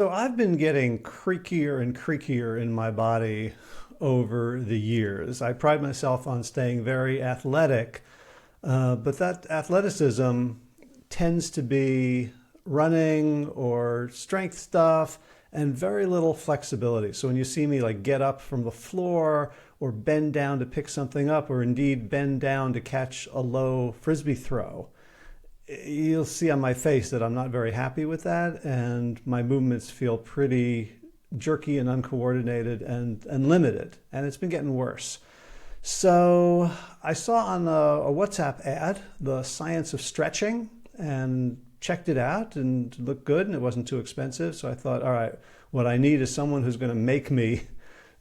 So I've been getting creakier and creakier in my body over the years. I pride myself on staying very athletic, but that athleticism tends to be running or strength stuff and very little flexibility. So when you see me like get up from the floor or bend down to pick something up or indeed bend down to catch a low frisbee throw, you'll see on my face that I'm not very happy with that, and my movements feel pretty jerky and uncoordinated and limited, and it's been getting worse. So I saw on a WhatsApp ad the science of stretching and checked it out and it looked good and it wasn't too expensive. So I thought, all right, what I need is someone who's going to make me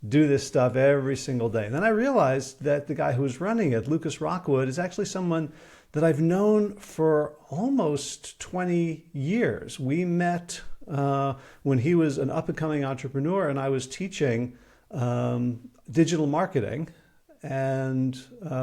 do this stuff every single day. And then I realized that the guy who was running it, Lucas Rockwood, is actually someone that I've known for almost 20 years. We met when he was an up-and-coming entrepreneur and I was teaching digital marketing. And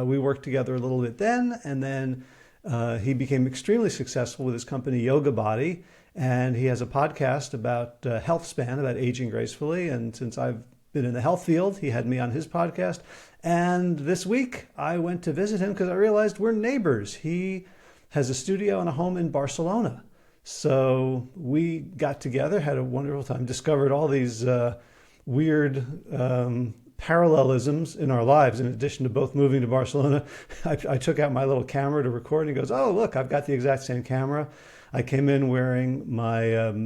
we worked together a little bit then. And then he became extremely successful with his company, Yoga Body. And he has a podcast about health span, about aging gracefully. And since I've been in the health field, he had me on his podcast. And this week I went to visit him because I realized we're neighbors. He has a studio and a home in Barcelona. So we got together, had a wonderful time, discovered all these weird parallelisms in our lives. In addition to both moving to Barcelona, I took out my little camera to record and he goes, oh, look, I've got the exact same camera. I came in wearing my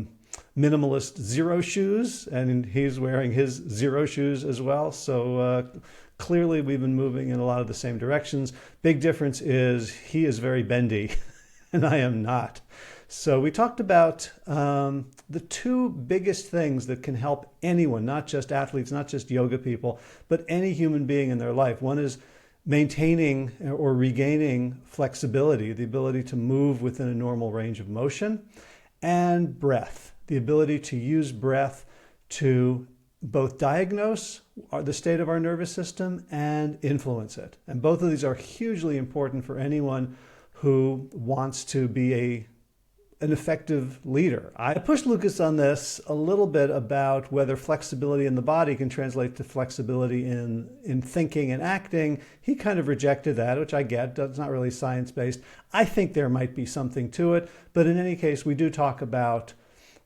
minimalist Zero shoes, and he's wearing his Zero shoes as well. So clearly we've been moving in a lot of the same directions. Big difference is he is very bendy and I am not. So we talked about the two biggest things that can help anyone, not just athletes, not just yoga people, but any human being in their life. One is maintaining or regaining flexibility, the ability to move within a normal range of motion, and breath, the ability to use breath to both diagnose the state of our nervous system and influence it. And both of these are hugely important for anyone who wants to be an effective leader. I pushed Lucas on this a little bit about whether flexibility in the body can translate to flexibility in thinking and acting. He kind of rejected that, which I get. It's not really science-based. I think there might be something to it. But in any case, we do talk about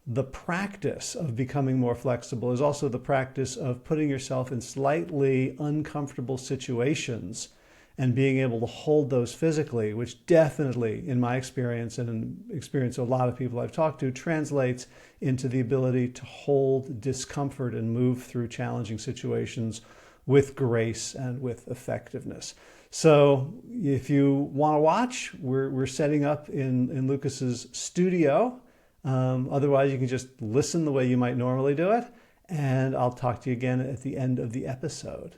the practice of becoming more flexible is also the practice of putting yourself in slightly uncomfortable situations and being able to hold those physically, which definitely, in my experience and in experience of a lot of people I've talked to, translates into the ability to hold discomfort and move through challenging situations with grace and with effectiveness. So if you want to watch, we're setting up in Lucas's studio. Otherwise, you can just listen the way you might normally do it. And I'll talk to you again at the end of the episode.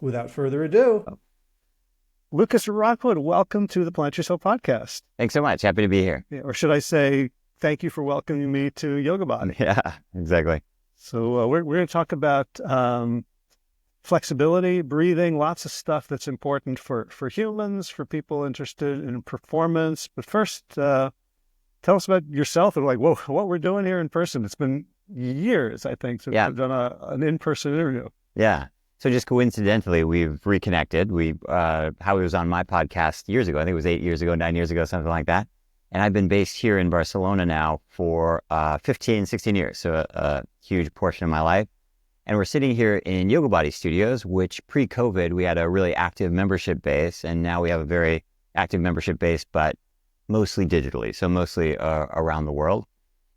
Without further ado, Lucas Rockwood, welcome to the Plant Yourself podcast. Thanks so much. Happy to be here. Yeah, or should I say, thank you for welcoming me to Yoga Body. Yeah, exactly. So we're going to talk about flexibility, breathing, lots of stuff that's important for humans, for people interested in performance. But first, tell us about yourself and like, whoa, what we're doing here in person. It's been years, I think, since I've done an in-person interview. Yeah. So just coincidentally, we've reconnected. Howie was on my podcast years ago. I think it was 8 years ago, 9 years ago, something like that. And I've been based here in Barcelona now for 15, 16 years. So a huge portion of my life. And we're sitting here in Yoga Body Studios, which pre-COVID, we had a really active membership base. And now we have a very active membership base, but mostly digitally. So mostly around the world.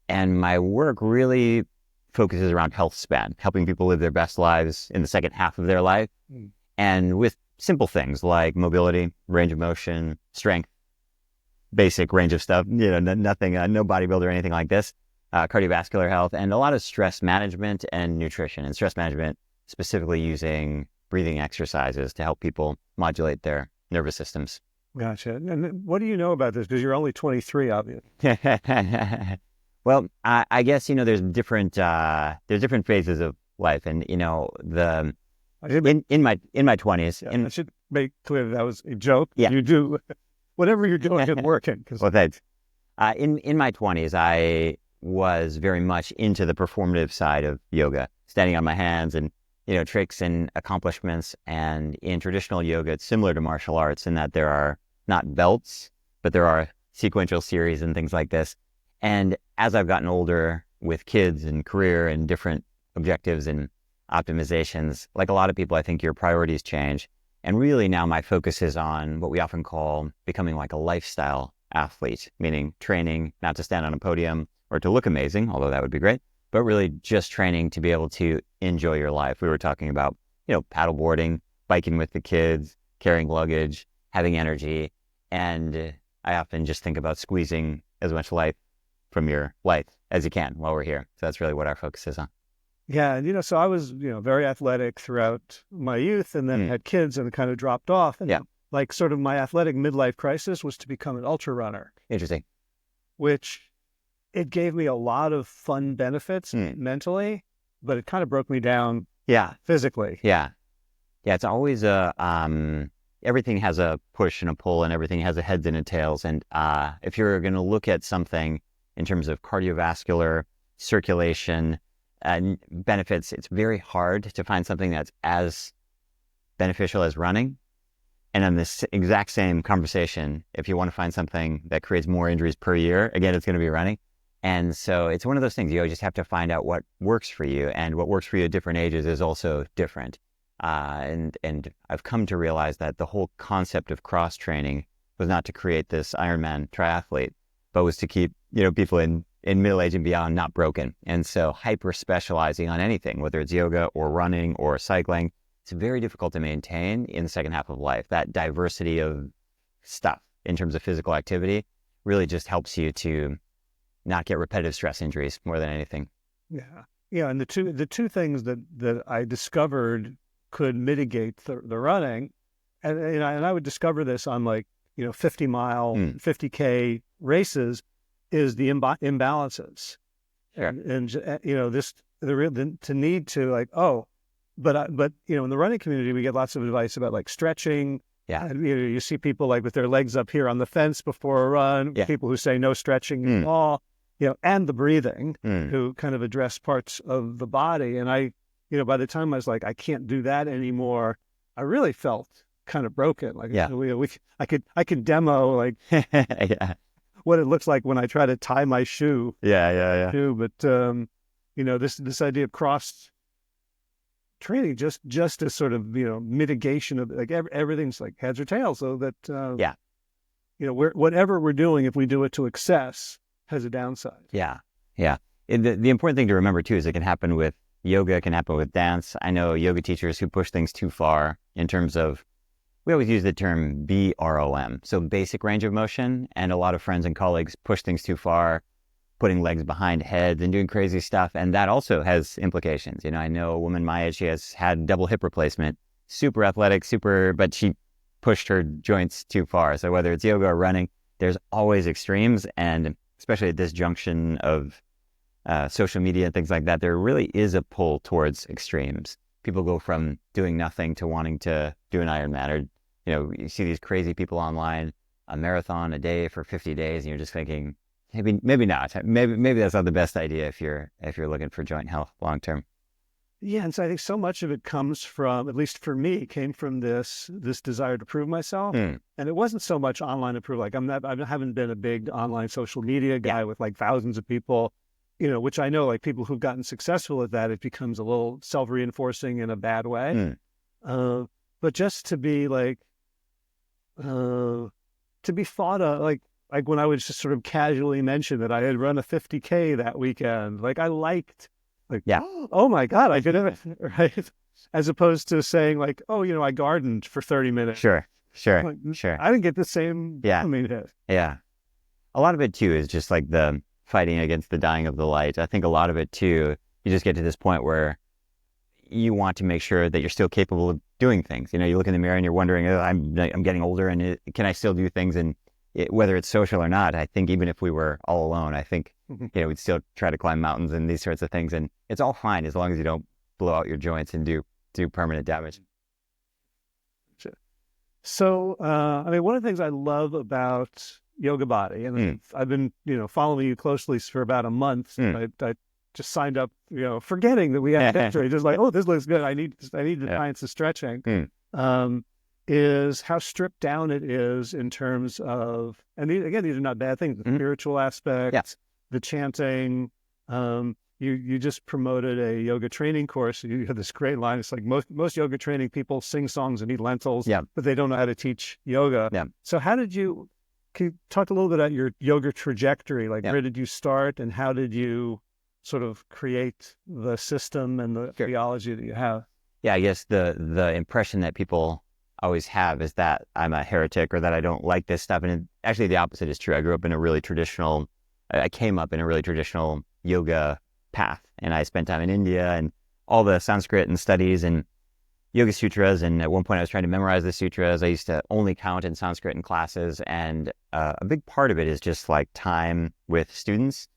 And my work really focuses around health span, helping people live their best lives in the second half of their life. And with simple things like mobility, range of motion, strength, basic range of stuff, nothing, no bodybuilder or anything like this, cardiovascular health, and a lot of stress management and nutrition. And stress management specifically using breathing exercises to help people modulate their nervous systems. Gotcha. And what do you know about this? Because you're only 23, obviously. Well, I guess, there's different phases of life. And, in my 20s. I should make clear that was a joke. Yeah. You do whatever you're doing is working. Well, thanks. In my 20s, I was very much into the performative side of yoga, standing on my hands and, tricks and accomplishments. And in traditional yoga, it's similar to martial arts in that there are not belts, but there are sequential series and things like this. And as I've gotten older with kids and career and different objectives and optimizations, like a lot of people, I think your priorities change. And really now my focus is on what we often call becoming like a lifestyle athlete, meaning training not to stand on a podium or to look amazing, although that would be great, but really just training to be able to enjoy your life. We were talking about, paddle boarding, biking with the kids, carrying luggage, having energy. And I often just think about squeezing as much life from your life as you can while we're here. So that's really what our focus is on. Yeah. And, so I was, very athletic throughout my youth and then had kids and kind of dropped off. And like sort of my athletic midlife crisis was to become an ultra runner. Interesting. Which it gave me a lot of fun benefits mentally, but it kind of broke me down physically. Yeah. It's always everything has a push and a pull and everything has a heads and a tails. And if you're going to look at something in terms of cardiovascular circulation and benefits, it's very hard to find something that's as beneficial as running. And on this exact same conversation, if you want to find something that creates more injuries per year, again, it's going to be running. And so it's one of those things, you just have to find out what works for you, and what works for you at different ages is also different. And I've come to realize that the whole concept of cross training was not to create this Ironman triathlete, but was to keep, people in middle age and beyond not broken. And so hyper specializing on anything, whether it's yoga or running or cycling, it's very difficult to maintain in the second half of life. That diversity of stuff in terms of physical activity really just helps you to not get repetitive stress injuries more than anything. Yeah. And the two things that I discovered could mitigate the running, and I would discover this on 50-mile, 50K races, is the imbalances. Sure. And to need to but in the running community, we get lots of advice about stretching. Yeah. And, you see people with their legs up here on the fence before a run, people who say no stretching at all, and the breathing, who kind of address parts of the body. And I, by the time I was I can't do that anymore, I really felt kind of broken. I could demo what it looks like when I try to tie my shoe. Yeah. But this idea of cross training just as sort of mitigation of everything's heads or tails, so that whatever we're doing, if we do it to excess, has a downside. Yeah. And the important thing to remember too is it can happen with yoga, it can happen with dance. I know yoga teachers who push things too far in terms of, we always use the term BROM, so basic range of motion, and a lot of friends and colleagues push things too far, putting legs behind heads and doing crazy stuff. And that also has implications. I know a woman my age, she has had double hip replacement, super athletic, but she pushed her joints too far. So whether it's yoga or running, there's always extremes. And especially at this junction of social media and things like that, there really is a pull towards extremes. People go from doing nothing to wanting to do an Ironman, or, you see these crazy people online, a marathon a day for 50 days, and you're just thinking, maybe not. Maybe that's not the best idea if you're looking for joint health long term. Yeah, and so I think so much of it comes from, at least for me, came from this desire to prove myself, and it wasn't so much online to prove. I haven't been a big online social media guy with thousands of people, which I know people who've gotten successful at that, it becomes a little self-reinforcing in a bad way. But just to be thought of when I would just sort of casually mention that I had run a 50K that weekend, I liked, oh my God, I did it, right? As opposed to saying I gardened for 30 minutes. Sure. I didn't get the same. Yeah. A lot of it too is just the fighting against the dying of the light. I think a lot of it too, you just get to this point where you want to make sure that you're still capable of doing things. You look in the mirror and you're wondering, I'm getting older, and can I still do things? And whether it's social or not, I think even if we were all alone, I think, we'd still try to climb mountains and these sorts of things. And it's all fine as long as you don't blow out your joints and do permanent damage. So, one of the things I love about, yoga body, and I've been, following you closely for about a month. I just signed up, forgetting that we had history. Just like, oh, this looks good. I need the science of stretching. Is how stripped down it is in terms of, and these are not bad things. The spiritual aspect, the chanting. You just promoted a yoga training course. You had this great line. It's like most yoga training people sing songs and eat lentils, but they don't know how to teach yoga. So can you talk a little bit about your yoga trajectory? Like, where did you start and how did you sort of create the system and the theology that you have? Yeah, I guess the impression that people always have is that I'm a heretic or that I don't like this stuff. And actually the opposite is true. I came up in a really traditional yoga path, and I spent time in India and all the Sanskrit and studies and yoga sutras, and at one point I was trying to memorize the sutras. I used to only count in Sanskrit in classes, and a big part of it is just like time with students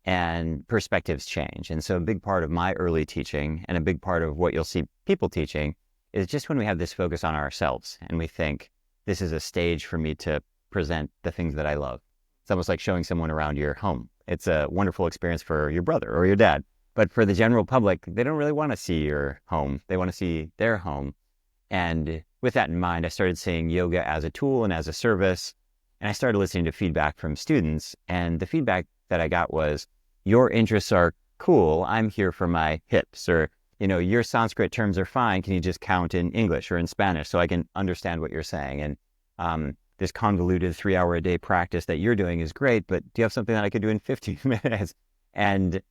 and perspectives change. And so a big part of my early teaching and a big part of what you'll see people teaching is just when we have this focus on ourselves and we think this is a stage for me to present the things that I love. It's almost like showing someone around your home. It's a wonderful experience for your brother or your dad. But for the general public, they don't really want to see your home. They want to see their home. And with that in mind, I started seeing yoga as a tool and as a service. And I started listening to feedback from students. And the feedback that I got was, your interests are cool. I'm here for my hips. Or, your Sanskrit terms are fine. Can you just count in English or in Spanish so I can understand what you're saying? And this convoluted 3-hour-a-day practice that you're doing is great, but do you have something that I could do in 15 minutes? And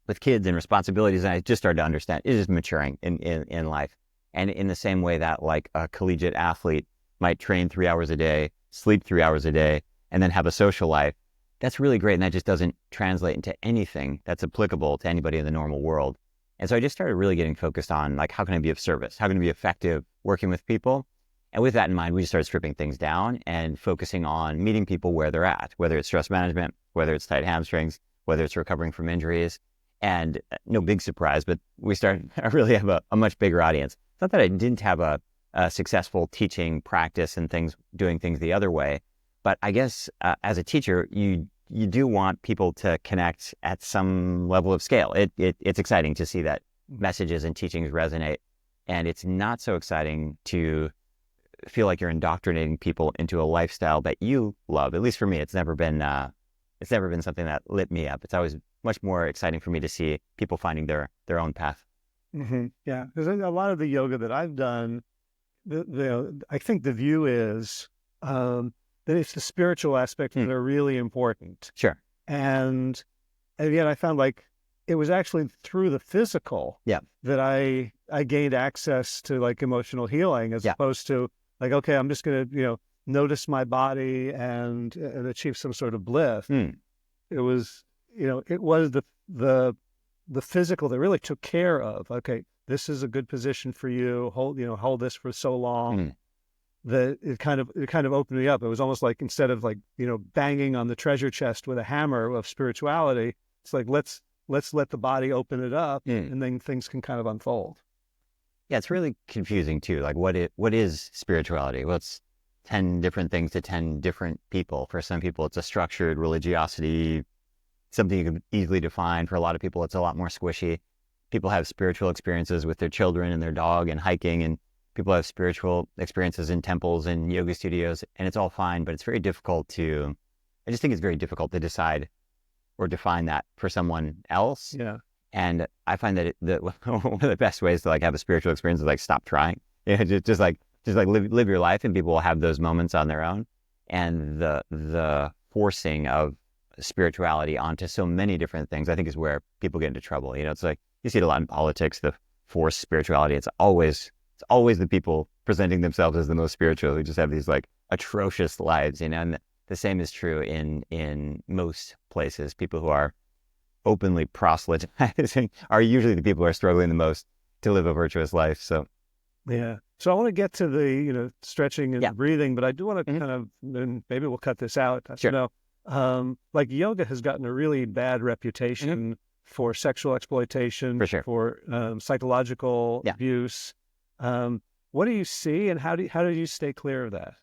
with kids and responsibilities, and I just started to understand it is maturing in life. And in the same way that like a collegiate athlete might train 3 hours a day, sleep 3 hours a day, and then have a social life, that's really great. And that just doesn't translate into anything that's applicable to anybody in the normal world. And so I just started really getting focused on like, how can I be of service? How can I be effective working with people? And with that in mind, we just started stripping things down and focusing on meeting people where they're at, whether it's stress management, whether it's tight hamstrings, whether it's recovering from injuries. And no big surprise, but I really have a much bigger audience. It's not that I didn't have a successful teaching practice and doing things the other way, but I guess as a teacher, you do want people to connect at some level of scale. It's exciting to see that messages and teachings resonate. And it's not so exciting to feel like you're indoctrinating people into a lifestyle that you love. At least for me, it's never been something that lit me up. It's always much more exciting for me to see people finding their own path. Yeah, because a lot of the yoga that I've done, I think the view is that it's the spiritual aspects that are really important. Sure. And yet I found like it was actually through the physical that I gained access to like emotional healing as opposed to like, okay, I'm just going to, notice my body and achieve some sort of bliss. It was, the physical that really took care of, okay, this is a good position for you. Hold this for so long that it kind of opened me up. It was almost like instead of like, banging on the treasure chest with a hammer of spirituality, it's like, let's let the body open it up and then things can kind of unfold. Yeah, it's really confusing too. Like what is spirituality? Well, it's 10 different things to 10 different people. For some people, it's a structured religiosity, something you can easily define. For a lot of people, it's a lot more squishy. People have spiritual experiences with their children and their dog and hiking, and people have spiritual experiences in temples and yoga studios, and it's all fine, but it's very difficult I just think it's very difficult to decide or define that for someone else. Yeah. And I find that one of the best ways to like have a spiritual experience is like stop trying. Just live your life, and people will have those moments on their own. And the forcing of spirituality onto so many different things, I think, is where people get into trouble. It's like you see it a lot in politics, the forced spirituality. It's always the people presenting themselves as the most spiritual who just have these like atrocious lives. And the same is true in most places. People who are openly proselytizing are usually the people who are struggling the most to live a virtuous life. So I want to get to the stretching and breathing, but I do want to kind of, and maybe we'll cut this out. Sure. Like yoga has gotten a really bad reputation for sexual exploitation, for sure, for psychological abuse. What do you see, and how do you stay clear of that?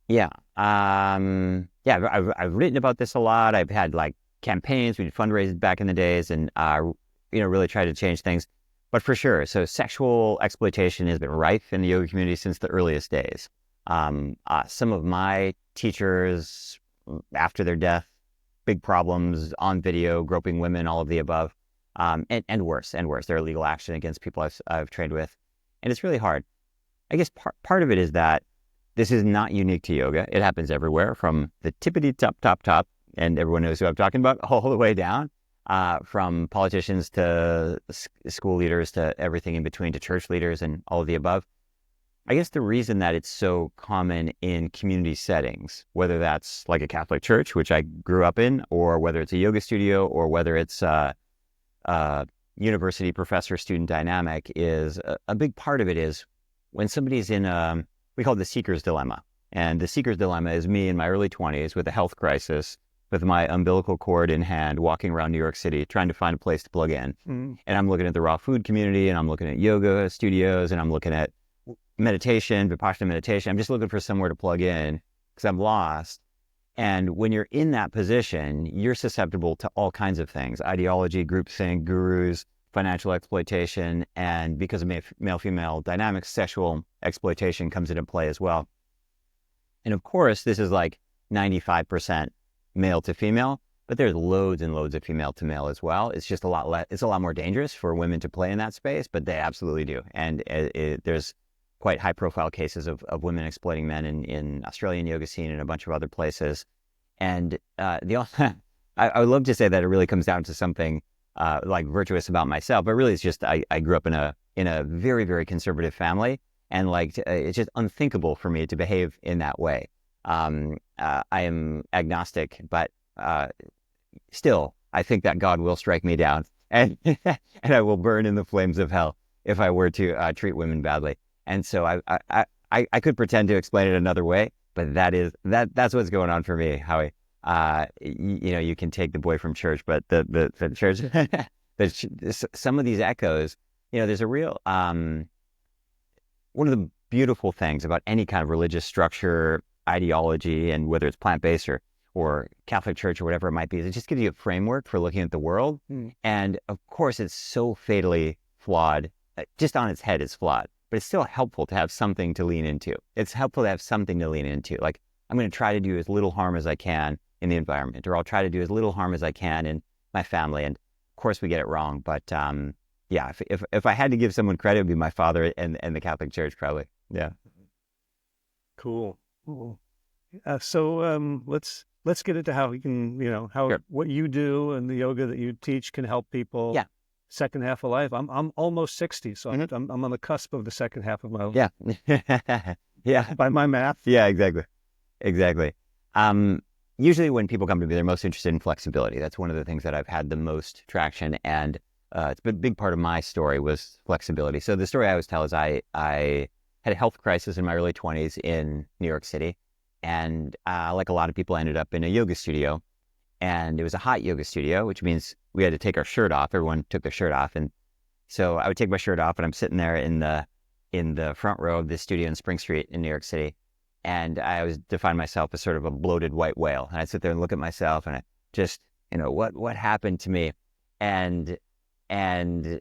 Yeah, Yeah, I've written about this a lot. I've had like campaigns. We did fundraisers back in the days, and really tried to change things. But for sure, so sexual exploitation has been rife in the yoga community since the earliest days. Some of my teachers, after their death, big problems on video, groping women, all of the above, and worse and worse. There are legal action against people I've trained with, and it's really hard. I guess part of it is that this is not unique to yoga. It happens everywhere, from the tippity top, and everyone knows who I'm talking about, all the way down, from politicians to school leaders to everything in between, to church leaders and all of the above. I guess the reason that it's so common in community settings, whether that's like a Catholic church, which I grew up in, or whether it's a yoga studio, or whether it's university professor-student dynamic, is a big part of it is when somebody's in we call it the seeker's dilemma. And the seeker's dilemma is me in my early 20s with a health crisis, with my umbilical cord in hand, walking around New York City, trying to find a place to plug in. And I'm looking at the raw food community, and I'm looking at yoga studios, and I'm looking at meditation, Vipassana meditation. I'm just looking for somewhere to plug in because I'm lost. And when you're in that position, you're susceptible to all kinds of things: ideology, groupthink, gurus, financial exploitation, and because of male-female dynamics, sexual exploitation comes into play as well. And of course, this is like 95% male to female, but there's loads and loads of female to male as well. It's just a lot less. It's a lot more dangerous for women to play in that space, but they absolutely do. And there's quite high-profile cases of women exploiting men in Australian yoga scene and a bunch of other places. And I would love to say that it really comes down to something like virtuous about myself, but really it's just I grew up in a very, very conservative family, and it's just unthinkable for me to behave in that way. I am agnostic, but still, I think that God will strike me down, and and I will burn in the flames of hell if I were to treat women badly. And so I could pretend to explain it another way, but that's what's going on for me, Howie. You can take the boy from church, but the church, some of these echoes, there's a real, one of the beautiful things about any kind of religious structure, ideology, and whether it's plant-based or Catholic church or whatever it might be, is it just gives you a framework for looking at the world. And of course, it's so fatally flawed. Just on its head, it's flawed, but it's still helpful to have something to lean into. It's helpful to have something to lean into. Like, I'm going to try to do as little harm as I can in the environment, or I'll try to do as little harm as I can in my family. And of course we get it wrong, but yeah, if I had to give someone credit, it would be my father and the Catholic Church, probably. Yeah. Cool. So let's get into how we can, Sure. What you do and the yoga that you teach can help people. Yeah. Second half of life. I'm almost 60, so I'm on the cusp of the second half of my life. Yeah. Yeah. By my math. Yeah, exactly. Usually when people come to me, they're most interested in flexibility. That's one of the things that I've had the most traction, and it's been a big part of my story was flexibility. So the story I always tell is I had a health crisis in my early 20s in New York City, and like a lot of people, I ended up in a yoga studio, and it was a hot yoga studio, which means we had to take our shirt off. Everyone took their shirt off, and so I would take my shirt off, and I'm sitting there in the front row of this studio in Spring Street in New York City. And I always define myself as sort of a bloated white whale. And I'd sit there and look at myself, and I just, what happened to me? And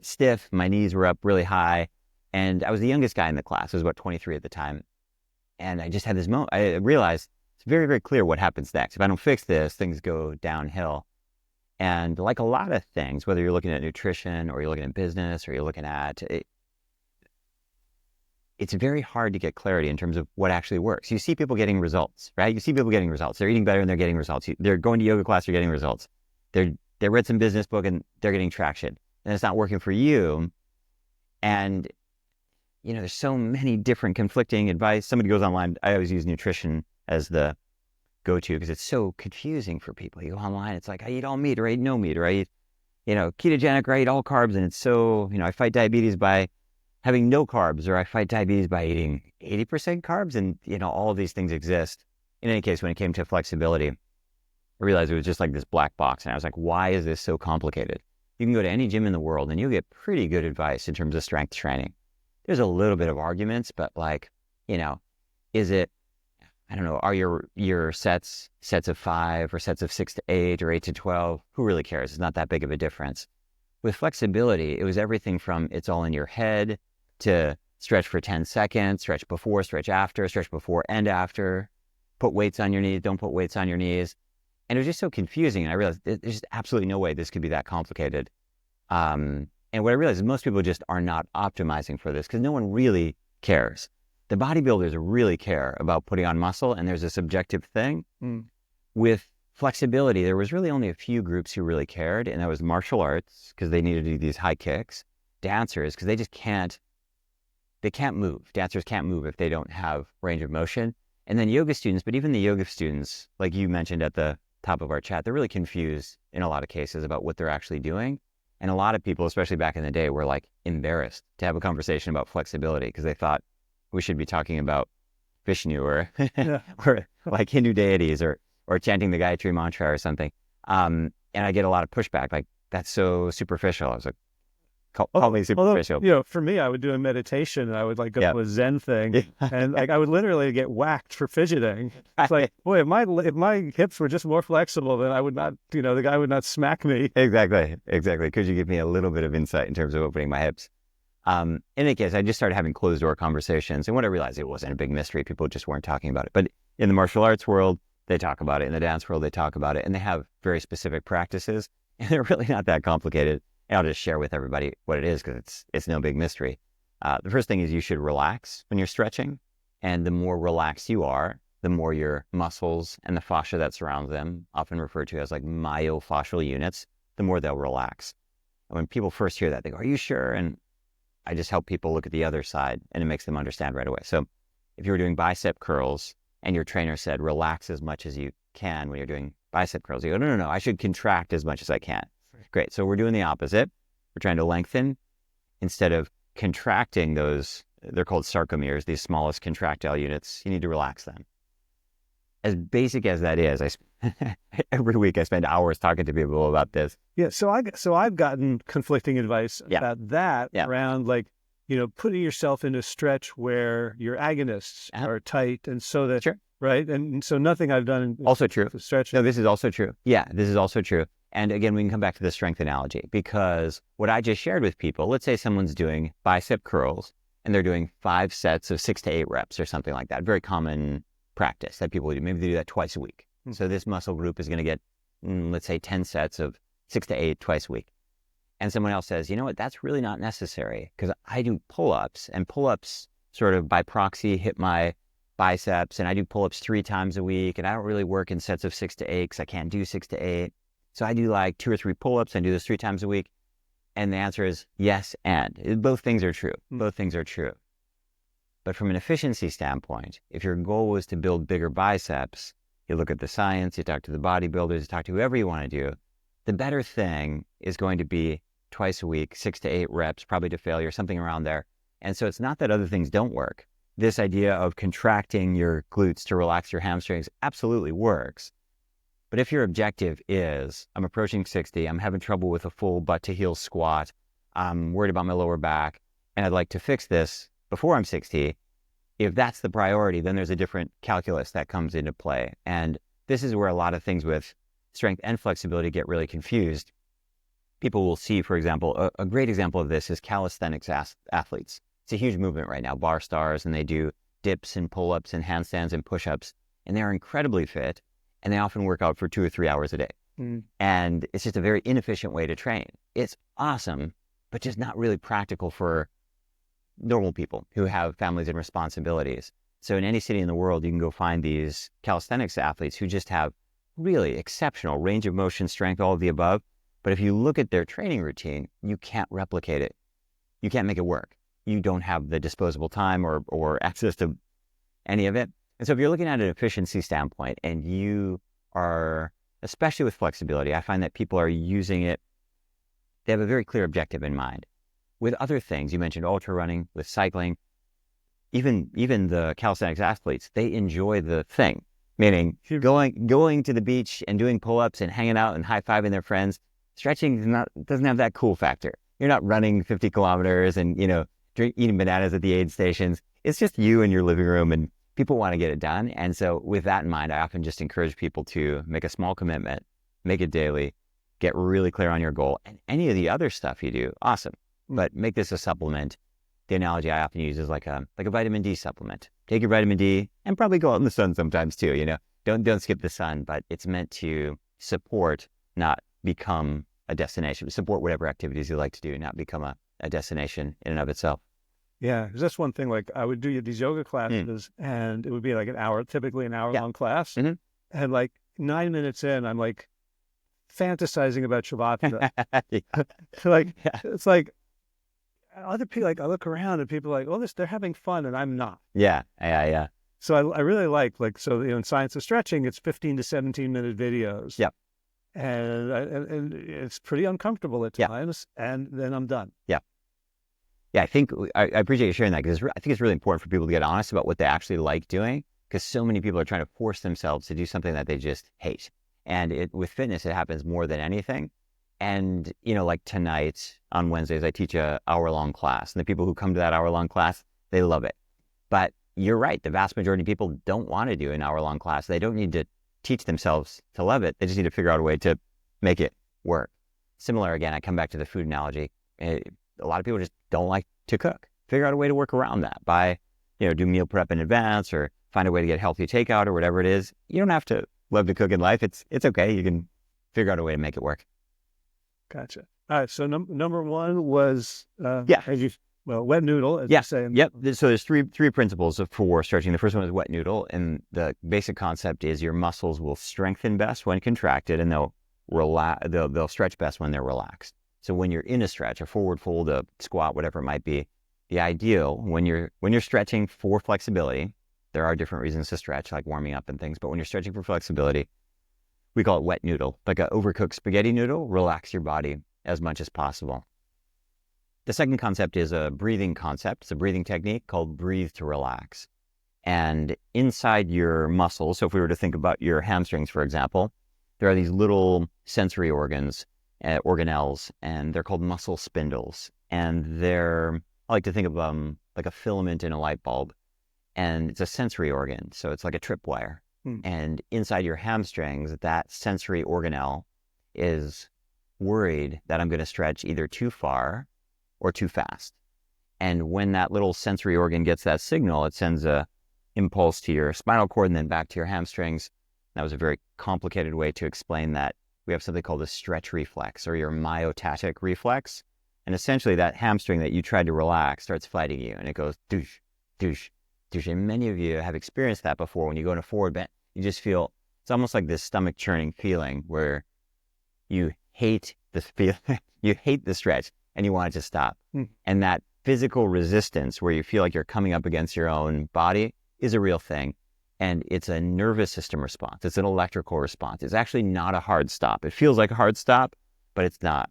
stiff, my knees were up really high. And I was the youngest guy in the class. I was about 23 at the time. And I just had this moment. I realized it's very, very clear what happens next. If I don't fix this, things go downhill. And like a lot of things, whether you're looking at nutrition or you're looking at business or you're looking at it's very hard to get clarity in terms of what actually works. You see people getting results, right? You see people getting results. They're eating better and they're getting results. They're going to yoga class, they're getting results. They read some business book and they're getting traction. And it's not working for you. And, there's so many different conflicting advice. Somebody goes online. I always use nutrition as the go-to because it's so confusing for people. You go online, it's like, I eat all meat or I eat no meat, or I eat, ketogenic, or I eat all carbs. And it's so, I fight diabetes by having no carbs, or I fight diabetes by eating 80% carbs, and all of these things exist. In any case, when it came to flexibility, I realized it was just like this black box, and I was like, why is this so complicated? You can go to any gym in the world and you'll get pretty good advice in terms of strength training. There's a little bit of arguments, but is it, I don't know, are your sets of 5 or sets of 6 to 8 or 8 to 12? Who really cares? It's not that big of a difference. With flexibility, it was everything from it's all in your head to stretch for 10 seconds, stretch before, stretch after, stretch before and after, put weights on your knees, don't put weights on your knees. And it was just so confusing. And I realized there's just absolutely no way this could be that complicated. And what I realized is most people just are not optimizing for this because no one really cares. The bodybuilders really care about putting on muscle, and there's a subjective thing. With flexibility, there was really only a few groups who really cared, and that was martial arts, because they needed to do these high kicks, dancers, because they can't move. Dancers can't move if they don't have range of motion. And then yoga students, but even the yoga students, like you mentioned at the top of our chat, they're really confused in a lot of cases about what they're actually doing. And a lot of people, especially back in the day, were like embarrassed to have a conversation about flexibility because they thought we should be talking about Vishnu or or like Hindu deities or chanting the Gayatri mantra or something. And I get a lot of pushback, like, that's so superficial. I was like, call me superficial. Although, for me, I would do a meditation and I would like go to a Zen thing and like I would literally get whacked for fidgeting. It's like, boy, if my hips were just more flexible, then I would not, the guy would not smack me. Exactly. Could you give me a little bit of insight in terms of opening my hips? In any case, I just started having closed door conversations. And when I realized it wasn't a big mystery, people just weren't talking about it. But in the martial arts world, they talk about it. In the dance world, they talk about it. And they have very specific practices. And they're really not that complicated. And I'll just share with everybody what it is because it's no big mystery. The first thing is you should relax when you're stretching. And the more relaxed you are, the more your muscles and the fascia that surrounds them, often referred to as like myofascial units, the more they'll relax. And when people first hear that, they go, "Are you sure?" And I just help people look at the other side and it makes them understand right away. So if you were doing bicep curls and your trainer said, relax as much as you can when you're doing bicep curls, you go, no, I should contract as much as I can. Great. So we're doing the opposite. We're trying to lengthen instead of contracting those. They're called sarcomeres, these smallest contractile units. You need to relax them. As basic as that is, every week I spend hours talking to people about this. Yeah. So I've gotten conflicting advice about that around like, putting yourself in a stretch where your agonists are tight. And so that, right. And so nothing I've done. Also true. Stretch. No, this is also true. Yeah, this is also true. And again, we can come back to the strength analogy because what I just shared with people, let's say someone's doing bicep curls and they're doing 5 sets of 6 to 8 reps or something like that. Very common practice that people do. Maybe they do that twice a week. So this muscle group is going to get, let's say 10 sets of 6 to 8 twice a week. And someone else says, you know what, that's really not necessary because I do pull-ups and pull-ups sort of by proxy hit my biceps and I do pull-ups 3 times a week and I don't really work in sets of 6 to 8 because I can't do 6 to 8. So I do like 2 or 3 pull-ups and do this 3 times a week. And the answer is yes and. Both things are true. Both things are true. But from an efficiency standpoint, if your goal was to build bigger biceps, you look at the science, you talk to the bodybuilders, you talk to whoever you want to do, the better thing is going to be twice a week, 6 to 8 reps, probably to failure, something around there. And so it's not that other things don't work. This idea of contracting your glutes to relax your hamstrings absolutely works. But if your objective is, I'm approaching 60, I'm having trouble with a full butt to heel squat, I'm worried about my lower back, and I'd like to fix this before I'm 60, if that's the priority, then there's a different calculus that comes into play. And this is where a lot of things with strength and flexibility get really confused. People will see, for example, a great example of this is calisthenics athletes. It's a huge movement right now, bar stars, and they do dips and pull-ups and handstands and push-ups, and they're incredibly fit. And they often work out for 2 or 3 hours a day. And it's just a very inefficient way to train. It's awesome, but just not really practical for normal people who have families and responsibilities. So in any city in the world, you can go find these calisthenics athletes who just have really exceptional range of motion, strength, all of the above. But if you look at their training routine, you can't replicate it. You can't make it work. You don't have the disposable time or access to any of it. And so if you're looking at an efficiency standpoint and you are, especially with flexibility, I find that people are using it, they have a very clear objective in mind. With other things, you mentioned ultra running, with cycling, even the calisthenics athletes, they enjoy the thing, meaning going to the beach and doing pull-ups and hanging out and high-fiving their friends. Stretching doesn't have that cool factor. You're not running 50 kilometers and, eating bananas at the aid stations. It's just you in your living room and people want to get it done. And so with that in mind, I often just encourage people to make a small commitment, make it daily, get really clear on your goal, and any of the other stuff you do, awesome. But make this a supplement. The analogy I often use is like a vitamin D supplement. Take your vitamin D and probably go out in the sun sometimes too, you know. Don't skip the sun, but it's meant to support, not become a destination. Support whatever activities you like to do, not become a destination in and of itself. Yeah, because that's one thing. Like I would do these yoga classes, and it would be like an hour, typically an hour-long class. And like 9 minutes in, I'm like fantasizing about Shavasana. It's like other people, like I look around and people are like, oh, they're having fun, and I'm not. Yeah. So I really like, so, in Science of Stretching, it's 15 to 17 minute videos. Yeah. And it's pretty uncomfortable at times, and then I'm done. Yeah. Yeah, I appreciate you sharing that, because I think it's really important for people to get honest about what they actually like doing, because so many people are trying to force themselves to do something that they just hate. And with fitness, it happens more than anything. And, you know, like tonight on Wednesdays, I teach an hour-long class. And the people who come to that hour-long class, they love it. But you're right. The vast majority of people don't want to do an hour-long class. They don't need to teach themselves to love it. They just need to figure out a way to make it work. Similar, again, I come back to the food analogy. A lot of people just don't like to cook. Figure out a way to work around that by, you know, do meal prep in advance, or find a way to get healthy takeout, or whatever it is. You don't have to love to cook in life. It's okay. You can figure out a way to make it work. Gotcha. All right. So number one was wet noodle, as you say. Yep. So there's three principles for stretching. The first one is wet noodle, and the basic concept is your muscles will strengthen best when contracted, and they'll stretch best when they're relaxed. So when you're in a stretch, a forward fold, a squat, whatever it might be, the ideal when you're stretching for flexibility, there are different reasons to stretch, like warming up and things, but when you're stretching for flexibility, we call it wet noodle, like an overcooked spaghetti noodle. Relax your body as much as possible. The second concept is a breathing concept. It's a breathing technique called breathe to relax. And inside your muscles, so if we were to think about your hamstrings, for example, there are these little sensory organelles, and they're called muscle spindles. And I like to think of them like a filament in a light bulb. And it's a sensory organ, so it's like a tripwire. And inside your hamstrings, that sensory organelle is worried that I'm going to stretch either too far or too fast. And when that little sensory organ gets that signal, it sends a impulse to your spinal cord and then back to your hamstrings. That was a very complicated way to explain that. We have something called the stretch reflex, or your myotatic reflex. And essentially that hamstring that you tried to relax starts fighting you, and it goes douche, douche, douche. And many of you have experienced that before. When you go in a forward bend, you just feel, it's almost like this stomach churning feeling where you hate you hate the stretch and you want it to stop. And that physical resistance where you feel like you're coming up against your own body is a real thing. And it's a nervous system response. It's an electrical response. It's actually not a hard stop. It feels like a hard stop, but it's not.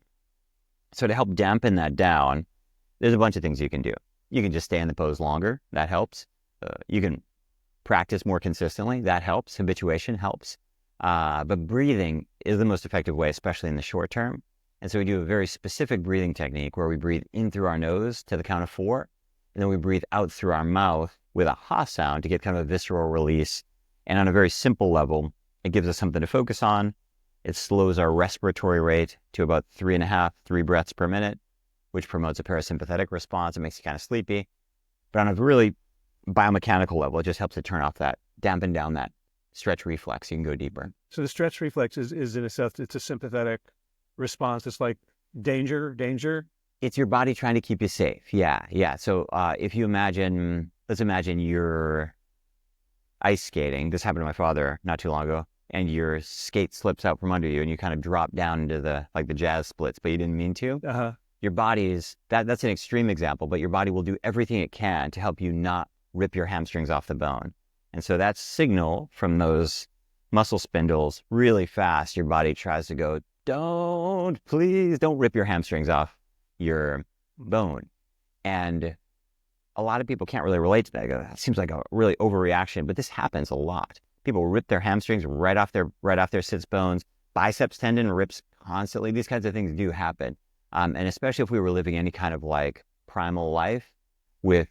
So to help dampen that down, there's a bunch of things you can do. You can just stay in the pose longer. That helps. You can practice more consistently. That helps. Habituation helps. But breathing is the most effective way, especially in the short term. And so we do a very specific breathing technique where we breathe in through our nose to the count of 4, and then we breathe out through our mouth with a ha sound to get kind of a visceral release. And on a very simple level, it gives us something to focus on. It slows our respiratory rate to about 3 breaths per minute, which promotes a parasympathetic response. It makes you kind of sleepy. But on a really biomechanical level, it just helps to dampen down that stretch reflex. You can go deeper. So the stretch reflex is in a sense, it's a sympathetic response. It's like danger. It's your body trying to keep you safe. Yeah. So if you let's imagine you're ice skating. This happened to my father not too long ago. And your skate slips out from under you and you kind of drop down into the jazz splits, but you didn't mean to. Your body that's an extreme example, but your body will do everything it can to help you not rip your hamstrings off the bone. And so that signal from those muscle spindles really fast, your body tries to go, please don't rip your hamstrings off your bone. And a lot of people can't really relate to that. They go, that seems like a really overreaction, but this happens a lot. People rip their hamstrings right off their sits bones. Biceps tendon rips constantly. These kinds of things do happen. And especially if we were living any kind of like primal life with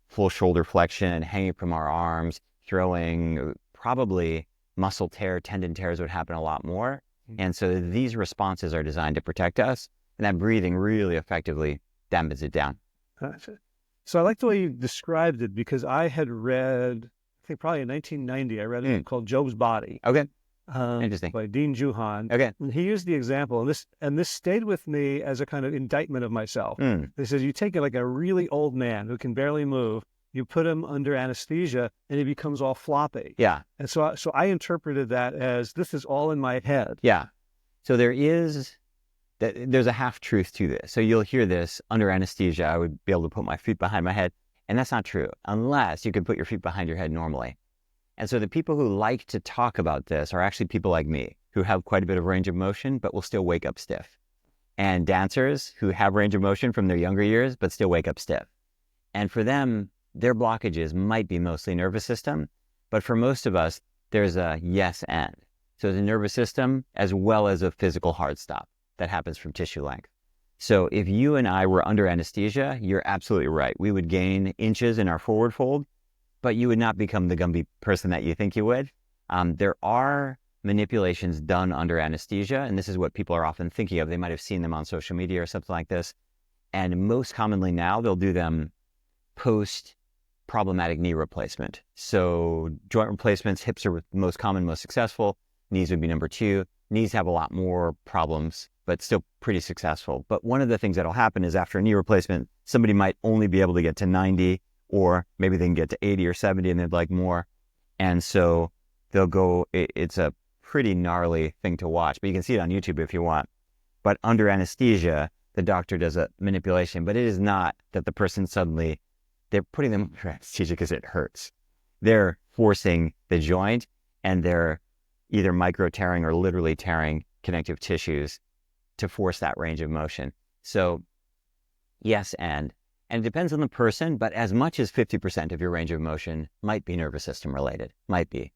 full shoulder flexion, hanging from our arms, throwing, probably muscle tear, tendon tears would happen a lot more. And so these responses are designed to protect us, and that breathing really effectively dampens it down. Gotcha. So I like the way you described it, because I had read, I think probably in 1990, I read a book called Job's Body. Okay. Interesting. By Dean Juhan. Okay. And he used the example, and this stayed with me as a kind of indictment of myself. He says, you take like a really old man who can barely move, you put him under anesthesia, and he becomes all floppy. Yeah. And so I interpreted that as, this is all in my head. Yeah. So there's a half truth to this. So you'll hear this, under anesthesia, I would be able to put my feet behind my head. And that's not true, unless you can put your feet behind your head normally. And so the people who like to talk about this are actually people like me, who have quite a bit of range of motion, but will still wake up stiff. And dancers who have range of motion from their younger years, but still wake up stiff. And for them, their blockages might be mostly nervous system, but for most of us, there's a yes and. So the nervous system, as well as a physical hard stop that happens from tissue length. So if you and I were under anesthesia, you're absolutely right. We would gain inches in our forward fold, but you would not become the Gumby person that you think you would. There are manipulations done under anesthesia, and this is what people are often thinking of. They might have seen them on social media or something like this. And most commonly now, they'll do them post-problematic knee replacement. So joint replacements, hips are most common, most successful. Knees would be number 2. Knees have a lot more problems, but still pretty successful. But one of the things that'll happen is after a knee replacement, somebody might only be able to get to 90, or maybe they can get to 80 or 70 and they'd like more. And so they'll go, it's a pretty gnarly thing to watch, but you can see it on YouTube if you want. But under anesthesia, the doctor does a manipulation, but it is not that the person suddenly, they're putting them under anesthesia because it hurts. They're forcing the joint, and they're either micro tearing or literally tearing connective tissues to force that range of motion. So yes, and it depends on the person, but as much as 50% of your range of motion might be nervous system related, might be.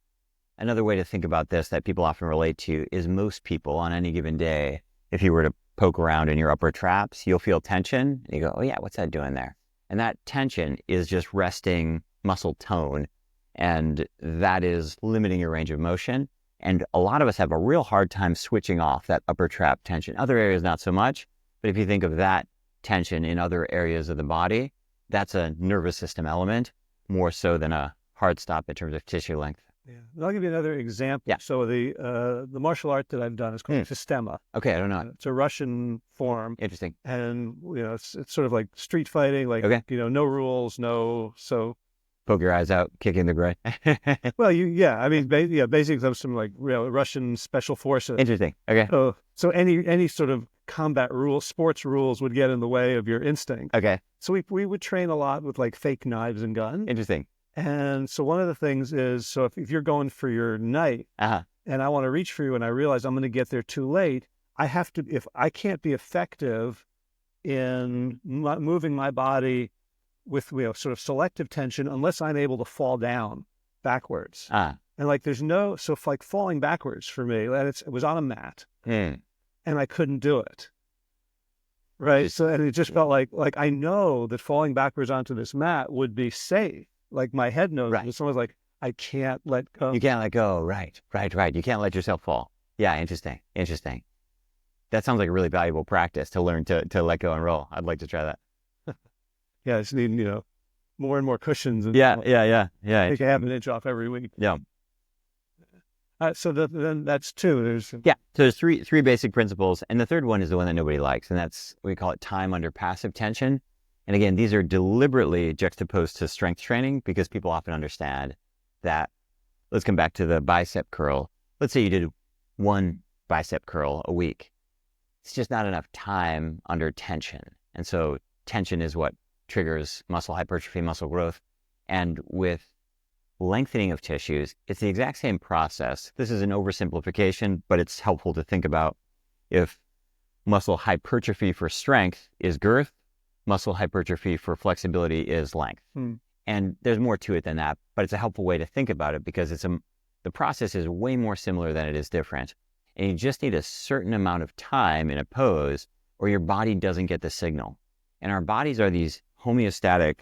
Another way to think about this that people often relate to is most people on any given day, if you were to poke around in your upper traps, you'll feel tension, and you go, oh yeah, what's that doing there? And that tension is just resting muscle tone, and that is limiting your range of motion. And a lot of us have a real hard time switching off that upper trap tension. Other areas, not so much. But if you think of that tension in other areas of the body, that's a nervous system element, more so than a hard stop in terms of tissue length. Yeah. I'll give you another example. Yeah. So the martial art that I've done is called Sistema. Okay, I don't know. It's a Russian form. Interesting. And, it's sort of like street fighting, like, no rules, so... Poke your eyes out, kicking the groin. Well, basically comes from like Russian special forces. Interesting. Okay. So any sort of combat rules, sports rules would get in the way of your instinct. Okay. So we would train a lot with like fake knives and guns. Interesting. And so one of the things is, so if you're going for your knife, and I want to reach for you, and I realize I'm going to get there too late, if I can't be effective in moving my body with sort of selective tension unless I'm able to fall down backwards. And like like falling backwards for me, it was on a mat, and I couldn't do it. Right. And it just felt like I know that falling backwards onto this mat would be safe. Like my head knows. Right. Someone's like, I can't let go. You can't let go. Right. You can't let yourself fall. Yeah. Interesting. That sounds like a really valuable practice to learn to let go and roll. I'd like to try that. Yeah, I just need, more and more cushions. And, Yeah. Take half an inch off every week. Yeah. So then that's 2. So there's three basic principles, and the third one is the one that nobody likes, and that's, we call it time under passive tension. And again, these are deliberately juxtaposed to strength training because people often understand that. Let's come back to the bicep curl. Let's say you did 1 bicep curl a week. It's just not enough time under tension, and so tension is what triggers muscle hypertrophy, muscle growth. And with lengthening of tissues, it's the exact same process. This is an oversimplification, but it's helpful to think about. If muscle hypertrophy for strength is girth, muscle hypertrophy for flexibility is length. And there's more to it than that, but it's a helpful way to think about it because the process is way more similar than it is different. And you just need a certain amount of time in a pose or your body doesn't get the signal. And our bodies are these homeostatic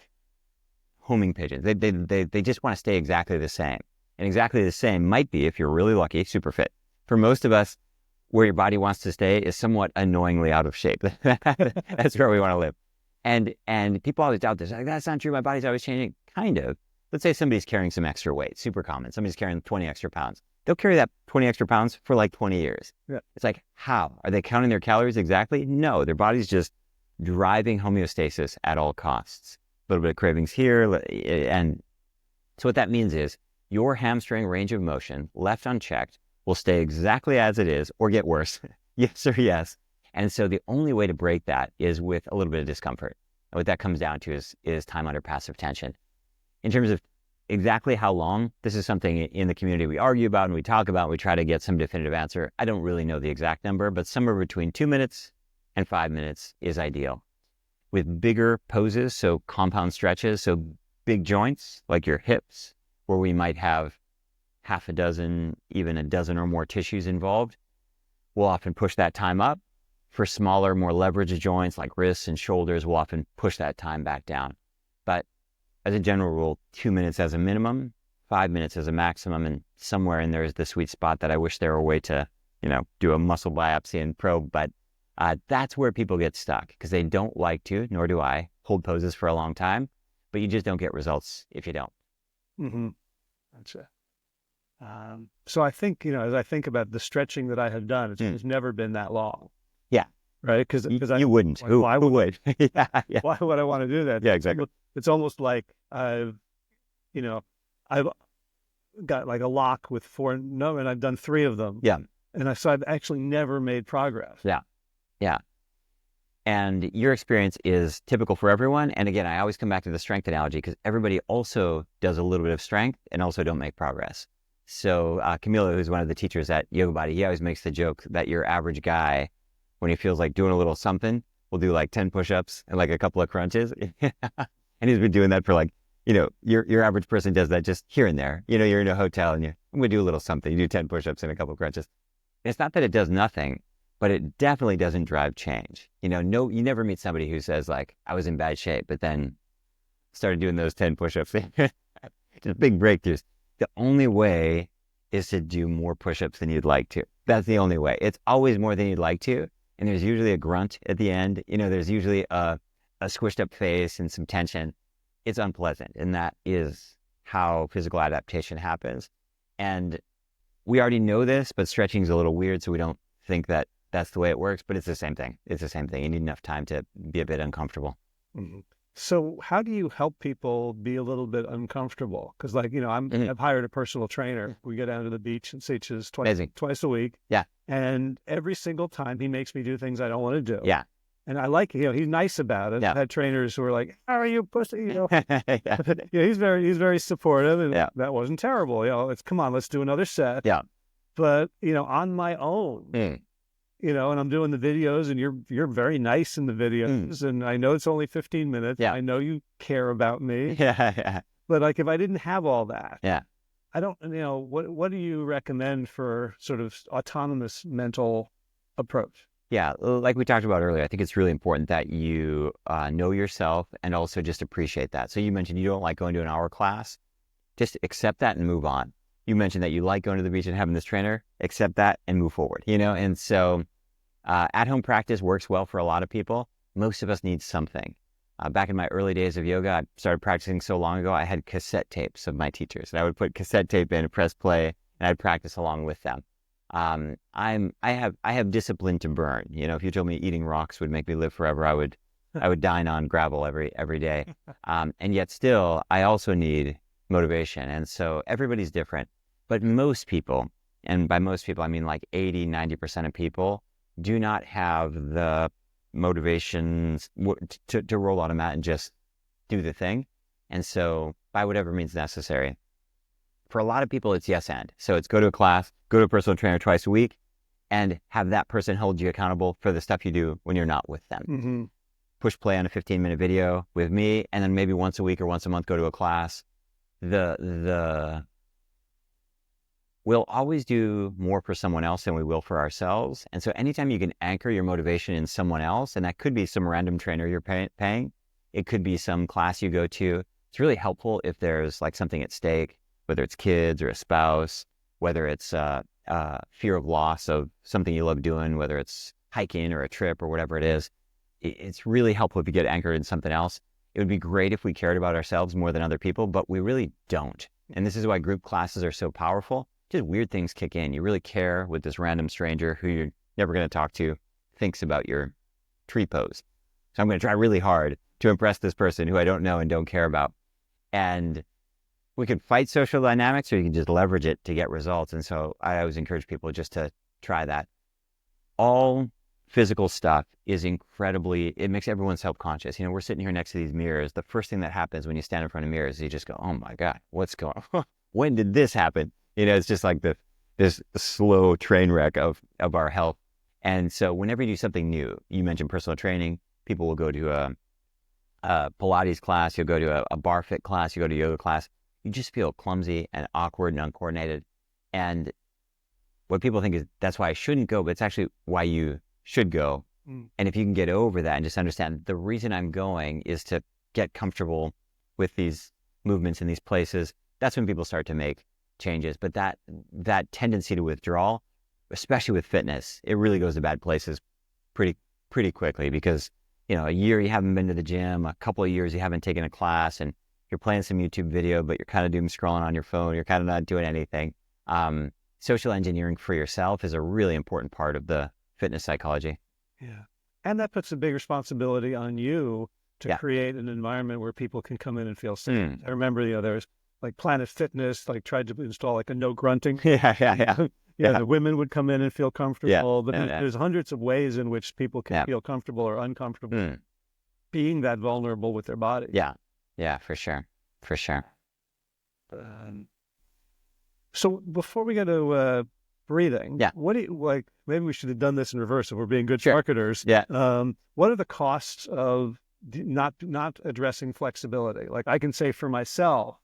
homing pigeons. They just want to stay exactly the same. And exactly the same might be, if you're really lucky, super fit. For most of us, where your body wants to stay is somewhat annoyingly out of shape. That's where we want to live. And people always doubt this. Like, that's not true. My body's always changing. Kind of. Let's say somebody's carrying some extra weight. Super common. Somebody's carrying 20 extra pounds. They'll carry that 20 extra pounds for like 20 years. Yeah. It's like, how? Are they counting their calories exactly? No, their body's just driving homeostasis at all costs. A little bit of cravings here. And so what that means is your hamstring range of motion, left unchecked, will stay exactly as it is or get worse. Yes or yes. And so the only way to break that is with a little bit of discomfort. And what that comes down to is time under passive tension. In terms of exactly how long, this is something in the community we argue about and we talk about, and we try to get some definitive answer. I don't really know the exact number, but somewhere between 2 minutes and 5 minutes is ideal. With bigger poses, so compound stretches, so big joints like your hips, where we might have half a dozen, even a dozen or more tissues involved, we'll often push that time up. For smaller, more leveraged joints like wrists and shoulders, we'll often push that time back down. But as a general rule, 2 minutes as a minimum, 5 minutes as a maximum, and somewhere in there is the sweet spot that I wish there were a way to, do a muscle biopsy and probe. But that's where people get stuck because they don't like to, nor do I, hold poses for a long time, but you just don't get results if you don't. Mm-hmm. Gotcha. So I think, as I think about the stretching that I have done, it's never been that long. Yeah. Right? Because you wouldn't. Who would? Yeah. Why would I want to do that? Yeah, exactly. It's almost like I've got like a lock with and I've done 3 of them. Yeah. And so I've actually never made progress. Yeah. Yeah. And your experience is typical for everyone. And again, I always come back to the strength analogy because everybody also does a little bit of strength and also don't make progress. So Camilo, who's one of the teachers at Yoga Body, he always makes the joke that your average guy, when he feels like doing a little something, will do like 10 push-ups and like a couple of crunches. And he's been doing that for like, your average person does that just here and there. You're in a hotel and I'm going to do a little something. You do 10 push-ups and a couple of crunches. It's not that it does nothing, but it definitely doesn't drive change. You never meet somebody who says like, I was in bad shape, but then started doing those 10 push-ups. Just big breakthroughs. The only way is to do more push-ups than you'd like to. That's the only way. It's always more than you'd like to. And there's usually a grunt at the end. There's usually a squished up face and some tension. It's unpleasant. And that is how physical adaptation happens. And we already know this, but stretching is a little weird. So we don't think that that's the way it works, but it's the same thing. It's the same thing. You need enough time to be a bit uncomfortable. Mm-hmm. So how do you help people be a little bit uncomfortable? Because I've hired a personal trainer. We go down to the beach and teaches twice a week. Yeah. And every single time he makes me do things I don't want to do. Yeah. And I like, he's nice about it. Yeah. I've had trainers who are like, how are you pussy? Yeah. He's very supportive. And that wasn't terrible. Come on, let's do another set. Yeah. But, on my own, and I'm doing the videos and you're very nice in the videos and I know it's only 15 minutes. Yeah. I know you care about me. Yeah. But like, if I didn't have all that, yeah. I don't, what do you recommend for sort of autonomous mental approach? Yeah. Like we talked about earlier, I think it's really important that you know yourself and also just appreciate that. So you mentioned you don't like going to an hour class. Just accept that and move on. You mentioned that you like going to the beach and having this trainer, accept that and move forward, and so at-home practice works well for a lot of people. Most of us need something. Back in my early days of yoga, I started practicing so long ago, I had cassette tapes of my teachers and I would put cassette tape in and press play and I'd practice along with them. I have discipline to burn. If you told me eating rocks would make me live forever, I would dine on gravel every day. And yet still, I also need motivation. And so everybody's different. But most people, and by most people, I mean like 80, 90% of people, do not have the motivations to roll on a mat and just do the thing. And so by whatever means necessary. For a lot of people, it's yes and. So it's go to a class, go to a personal trainer twice a week, and have that person hold you accountable for the stuff you do when you're not with them. Mm-hmm. Push play on a 15-minute video with me, and then maybe once a week or once a month go to a class. We'll always do more for someone else than we will for ourselves. And so anytime you can anchor your motivation in someone else, and that could be some random trainer you're paying, it could be some class you go to, It's really helpful if there's like something at stake, whether it's kids or a spouse, whether it's fear of loss of something you love doing, whether it's hiking or a trip or whatever it is. It's really helpful if you get anchored in something else. It would be great if we cared about ourselves more than other people, but we really don't. And this is why group classes are so powerful. Just weird things kick in. You really care what this random stranger who you're never going to talk to thinks about your tree pose. So I'm going to try really hard to impress this person who I don't know and don't care about. And we could fight social dynamics, or you can just leverage it to get results. And so I always encourage people just to try that. All physical stuff is incredibly, it makes everyone self-conscious. You know, we're sitting here next to these mirrors. The first thing that happens when you stand in front of mirrors is you just go, oh my God, what's going on? When did this happen? You know, it's just like this slow train wreck of our health. And so whenever you do something new, you mentioned personal training, people will go to a Pilates class, you'll go to a bar fit class, you go to a yoga class, you just feel clumsy and awkward and uncoordinated. And what people think is that's why I shouldn't go, but it's actually why you should go. And if you can get over that and just understand the reason I'm going is to get comfortable with these movements in these places, that's when people start to make changes. But that tendency to withdraw, especially with fitness, it really goes to bad places pretty quickly, because, you know, a year you haven't been to the gym, a couple of years you haven't taken a class, and you're playing some YouTube video, but you're kind of doom scrolling on your phone. You're kind of not doing anything. Social engineering for yourself is a really important part of the fitness psychology. Yeah. And that puts a big responsibility on you to create an environment where people can come in and feel safe. I remember, you know, there's like Planet Fitness, like tried to install like a no grunting. Yeah. The women would come in and feel comfortable. But there's hundreds of ways in which people can feel comfortable or uncomfortable being that vulnerable with their body. Yeah, for sure. So before we go to breathing, what do you like? Maybe we should have done this in reverse if we're being good marketers. What are the costs of not addressing flexibility? Like I can say for myself,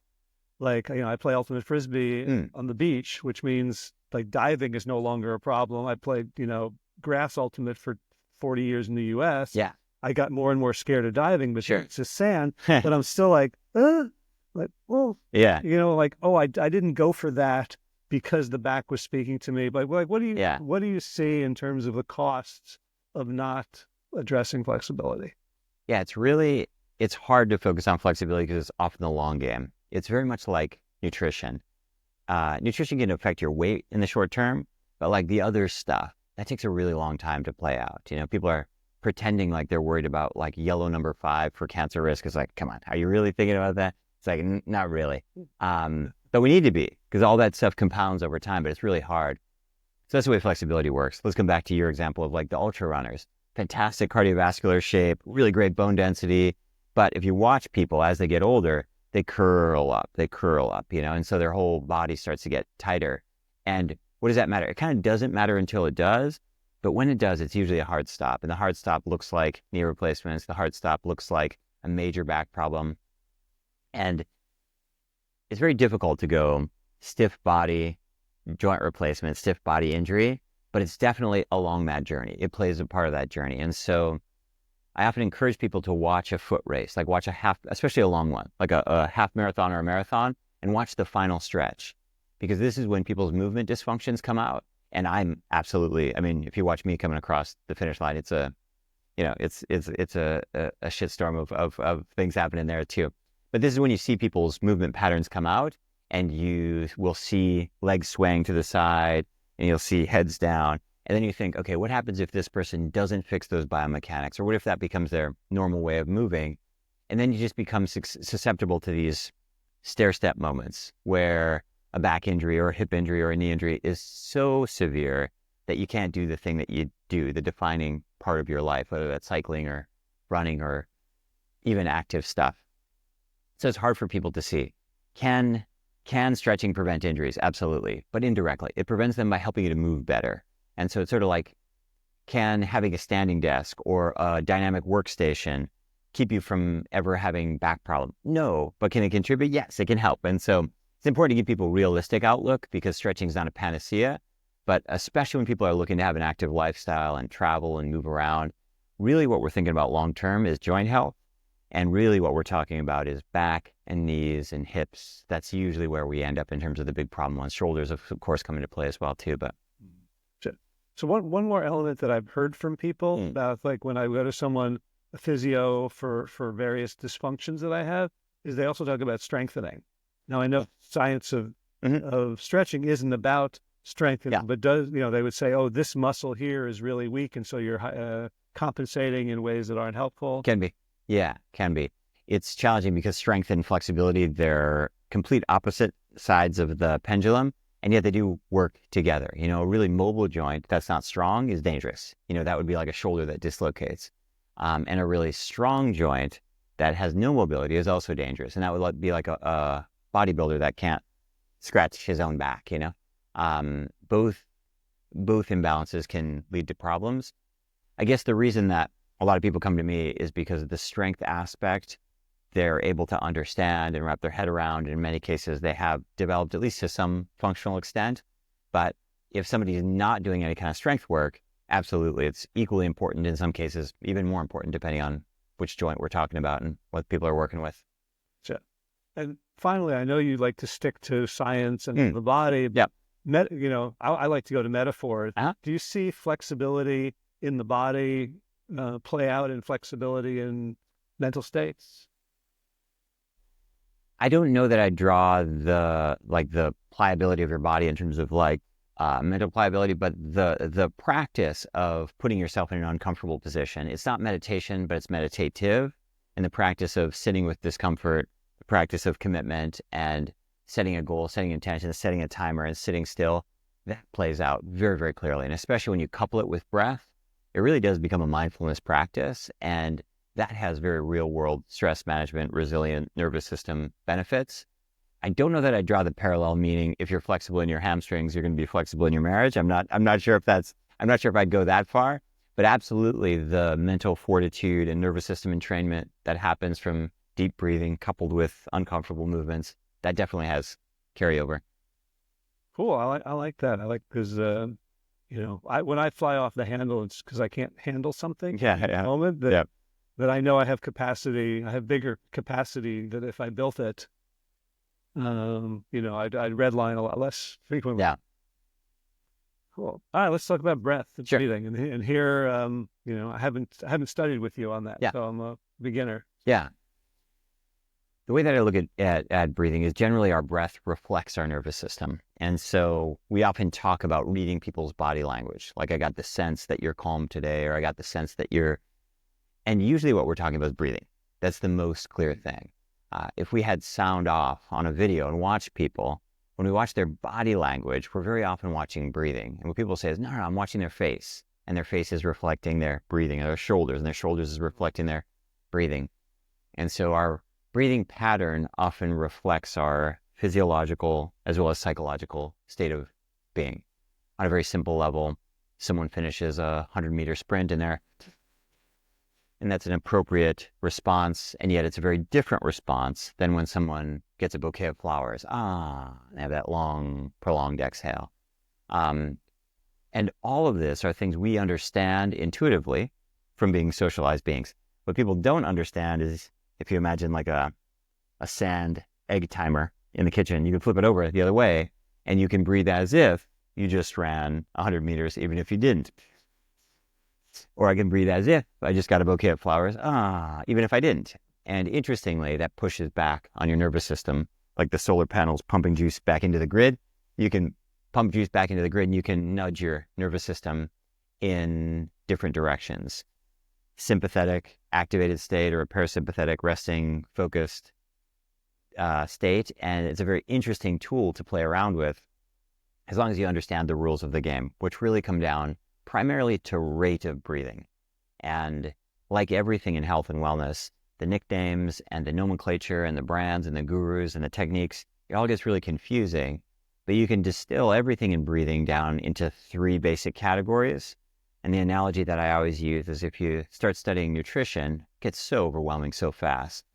like, you know, I play ultimate frisbee on the beach, which means like diving is no longer a problem. I played, you know, grass ultimate for 40 years in the US. I got more and more scared of diving, but it's just sand. But I'm still like, you know, like, oh, I didn't go for that because the back was speaking to me. But like, what do you see in terms of the costs of not addressing flexibility? Yeah, it's hard to focus on flexibility because it's often the long game. It's very much like nutrition. Nutrition can affect your weight in the short term, but like the other stuff, that takes a really long time to play out. You know, people are pretending like they're worried about like yellow number 5 for cancer risk. It's like, come on, are you really thinking about that? It's like, not really. But we need to be, because all that stuff compounds over time, but it's really hard. So that's the way flexibility works. Let's come back to your example of like the ultra runners. Fantastic cardiovascular shape, really great bone density. But if you watch people as they get older, they curl up, you know, and so their whole body starts to get tighter. And what does that matter? It kind of doesn't matter until it does. But when it does, it's usually a hard stop. And the hard stop looks like knee replacements. The hard stop looks like a major back problem. And it's very difficult to go stiff body, joint replacement, stiff body injury, but it's definitely along that journey. It plays a part of that journey. And so I often encourage people to watch a foot race, like watch a half, especially a long one, like a half marathon or a marathon, and watch the final stretch, because this is when people's movement dysfunctions come out. And I'm absolutely, I mean, if you watch me coming across the finish line, it's a shitstorm of things happening there too. But this is when you see people's movement patterns come out, and you will see legs swaying to the side, and you'll see heads down. And then you think, okay, what happens if this person doesn't fix those biomechanics? Or what if that becomes their normal way of moving? And then you just become susceptible to these stair-step moments where a back injury or a hip injury or a knee injury is so severe that you can't do the thing that you do, the defining part of your life, whether that's cycling or running or even active stuff. So it's hard for people to see. Can stretching prevent injuries? Absolutely, but indirectly. It prevents them by helping you to move better. And so it's sort of like, can having a standing desk or a dynamic workstation keep you from ever having back problem? No, but can it contribute? Yes, it can help. And so it's important to give people a realistic outlook, because stretching is not a panacea, but especially when people are looking to have an active lifestyle and travel and move around, really what we're thinking about long-term is joint health And really what we're talking about is back and knees and hips. That's usually where we end up in terms of the big problem ones. Shoulders, of course, come into play as well, too. But so one more element that I've heard from people about, like when I go to someone, a physio for various dysfunctions that I have, is they also talk about strengthening. Now, I know science of stretching isn't about strengthening, but does, they would say, oh, this muscle here is really weak, and so you're compensating in ways that aren't helpful. Can be. Yeah, can be. It's challenging because strength and flexibility, they're complete opposite sides of the pendulum, and yet they do work together. A really mobile joint that's not strong is dangerous. That would be like a shoulder that dislocates. And a really strong joint that has no mobility is also dangerous. And that would be like a bodybuilder that can't scratch his own back, Both imbalances can lead to problems. I guess the reason that a lot of people come to me is because of the strength aspect. They're able to understand and wrap their head around. In many cases, they have developed at least to some functional extent. But if somebody is not doing any kind of strength work, absolutely, it's equally important, in some cases, even more important, depending on which joint we're talking about and what people are working with. Sure. And finally, I know you like to stick to science and the body. Yeah. I like to go to metaphors. Do you see flexibility in the body play out in flexibility in mental states? I don't know that I draw the pliability of your body in terms of mental pliability, but the practice of putting yourself in an uncomfortable position. It's not meditation, but it's meditative. And the practice of sitting with discomfort, the practice of commitment and setting a goal, setting intention, setting a timer and sitting still, that plays out very, very clearly. And especially when you couple it with breath, it really does become a mindfulness practice. And that has very real world stress management, resilient nervous system benefits. I don't know that I draw the parallel, meaning if you're flexible in your hamstrings, you're going to be flexible in your marriage. I'm not sure if I'd go that far, but absolutely the mental fortitude and nervous system entrainment that happens from deep breathing coupled with uncomfortable movements, that definitely has carryover. Cool. I like that. I like because, when I fly off the handle, it's because I can't handle something at the moment that I know I have capacity. I have bigger capacity that if I built it, I'd redline a lot less frequently. Yeah. Cool. All right, let's talk about breath and Sure. breathing. And here, I haven't studied with you on that, so I'm a beginner. Yeah. The way that I look at breathing is generally our breath reflects our nervous system. And so we often talk about reading people's body language. Like, I got the sense that you're calm today, or I got the sense that and usually what we're talking about is breathing. That's the most clear thing. If we had sound off on a video and watch people, when we watch their body language, we're very often watching breathing. And what people say is, no, I'm watching their face. And their face is reflecting their breathing, and their shoulders, and their shoulders is reflecting their breathing. And so our breathing pattern often reflects our physiological as well as psychological state of being. On a very simple level, someone finishes a 100-meter sprint and that's an appropriate response, and yet it's a very different response than when someone gets a bouquet of flowers. They have that long, prolonged exhale. And all of this are things we understand intuitively from being socialized beings. What people don't understand is, if you imagine like a sand egg timer in the kitchen, you can flip it over the other way, and you can breathe as if you just ran 100 meters, even if you didn't. Or I can breathe as if I just got a bouquet of flowers, even if I didn't. And interestingly, that pushes back on your nervous system, like the solar panels pumping juice back into the grid. You can pump juice back into the grid, and you can nudge your nervous system in different directions. Sympathetic, activated state, or a parasympathetic, resting, focused state. And it's a very interesting tool to play around with, as long as you understand the rules of the game, which really come down primarily to rate of breathing. And like everything in health and wellness, the nicknames and the nomenclature and the brands and the gurus and the techniques, it all gets really confusing. But you can distill everything in breathing down into 3 basic categories. And the analogy that I always use is, if you start studying nutrition, it gets so overwhelming so fast.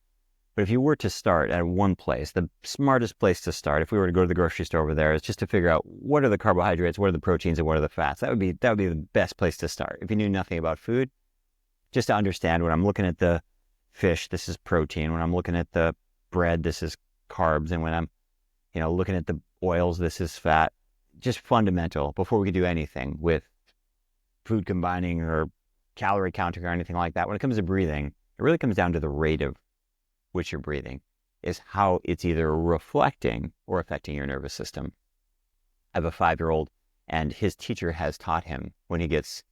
But if you were to start at one place, the smartest place to start, if we were to go to the grocery store over there, is just to figure out what are the carbohydrates, what are the proteins, and what are the fats. That would be the best place to start. If you knew nothing about food, just to understand when I'm looking at the fish, this is protein. When I'm looking at the bread, this is carbs. And when I'm, looking at the oils, this is fat. Just fundamental before we could do anything with food combining or calorie counting or anything like that. When it comes to breathing, it really comes down to the rate of which you're breathing, is how it's either reflecting or affecting your nervous system. I have a 5-year-old, and his teacher has taught him when he gets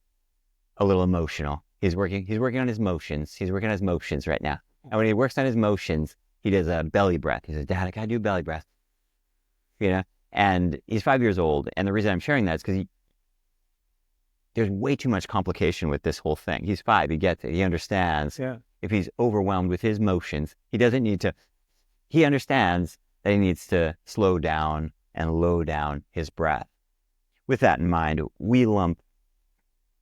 a little emotional. He's working on his motions. He's working on his motions right now. And when he works on his motions, he does a belly breath. He says, Dad, I gotta do belly breath. And he's 5 years old. And the reason I'm sharing that is because there's way too much complication with this whole thing. He's 5, he gets it, he understands. Yeah. If he's overwhelmed with his motions, he understands that he needs to slow down and low down his breath. With that in mind, we lump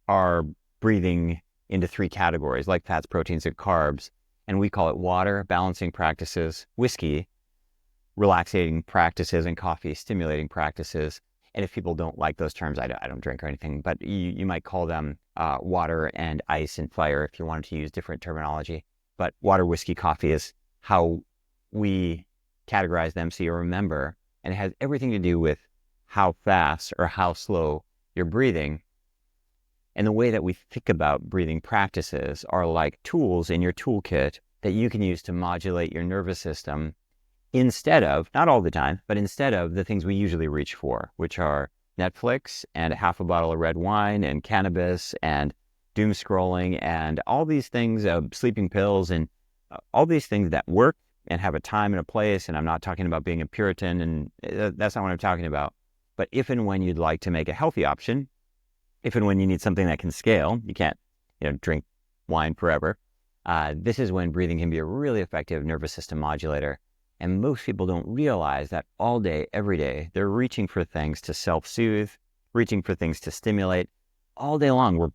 our breathing into 3 categories, like fats, proteins, and carbs. And we call it water, balancing practices, whiskey, relaxating practices, and coffee, stimulating practices. And if people don't like those terms, I don't drink or anything, but you might call them water and ice and fire if you wanted to use different terminology. But water, whiskey, coffee is how we categorize them so you remember. And it has everything to do with how fast or how slow you're breathing. And the way that we think about breathing practices are like tools in your toolkit that you can use to modulate your nervous system instead of, not all the time, but instead of the things we usually reach for, which are Netflix and half a bottle of red wine and cannabis and doom scrolling and all these things, sleeping pills and all these things that work and have a time and a place. And I'm not talking about being a Puritan, and that's not what I'm talking about. But if and when you'd like to make a healthy option, if and when you need something that can scale, you can't, drink wine forever. This is when breathing can be a really effective nervous system modulator. And most people don't realize that all day, every day, they're reaching for things to self-soothe, reaching for things to stimulate. All day long, we're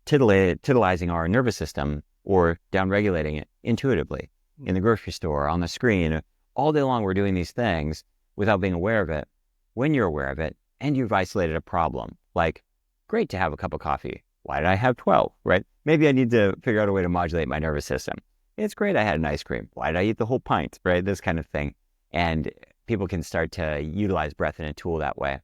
titillizing our nervous system or downregulating it intuitively in the grocery store, on the screen. All day long, we're doing these things without being aware of it. When you're aware of it and you've isolated a problem, like, great to have a cup of coffee. Why did I have 12, right? Maybe I need to figure out a way to modulate my nervous system. It's great I had an ice cream. Why did I eat the whole pint, right? This kind of thing. And people can start to utilize breath in a tool that way.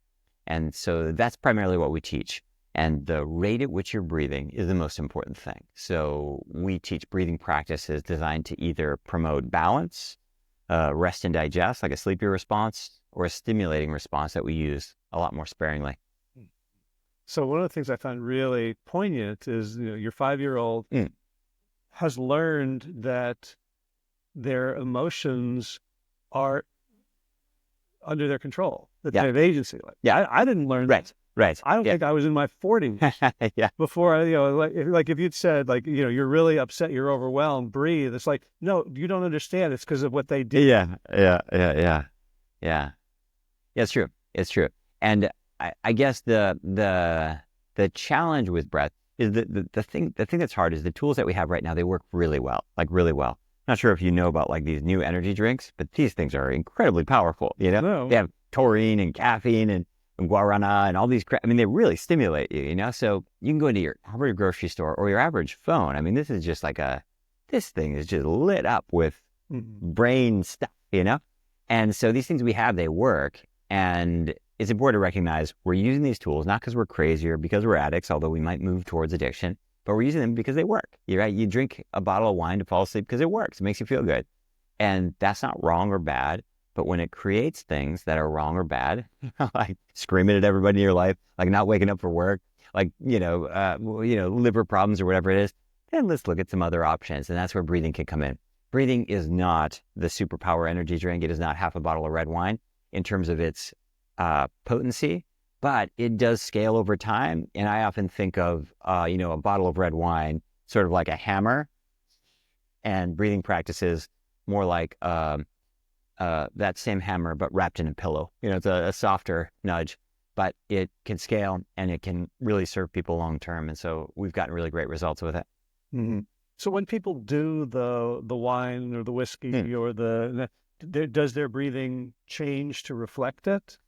And so that's primarily what we teach. And the rate at which you're breathing is the most important thing. So we teach breathing practices designed to either promote balance, rest and digest, like a sleepy response, or a stimulating response that we use a lot more sparingly. So one of the things I find really poignant is, your 5-year-old has learned that their emotions are under their control, that they have agency. I didn't learn that. Right. I don't think I was in my 40s before I, like if you'd said, you're really upset, you're overwhelmed, breathe. It's like, no, you don't understand. It's because of what they did. Yeah. It's true. And I guess the challenge with breath is the thing that's hard is the tools that we have right now, they work really well, really well. Not sure if you know about these new energy drinks, but these things are incredibly powerful. No. They have taurine and caffeine and guarana and all these they really stimulate you, So you can go into your average grocery store or your average phone. This is just this thing is just lit up with brain stuff, And so these things we have, they work. And it's important to recognize we're using these tools not because we're crazy or because we're addicts, although we might move towards addiction, but we're using them because they work. You drink a bottle of wine to fall asleep because it works. It makes you feel good. And that's not wrong or bad. But when it creates things that are wrong or bad, like screaming at everybody in your life, like not waking up for work, liver problems or whatever it is, then let's look at some other options. And that's where breathing can come in. Breathing is not the superpower energy drink. It is not half a bottle of red wine in terms of its potency, but it does scale over time. And I often think of, a bottle of red wine sort of like a hammer, and breathing practices more like that same hammer, but wrapped in a pillow. It's a softer nudge, but it can scale and it can really serve people long term. And so we've gotten really great results with it. Mm-hmm. So when people do the wine or the whiskey or does their breathing change to reflect it?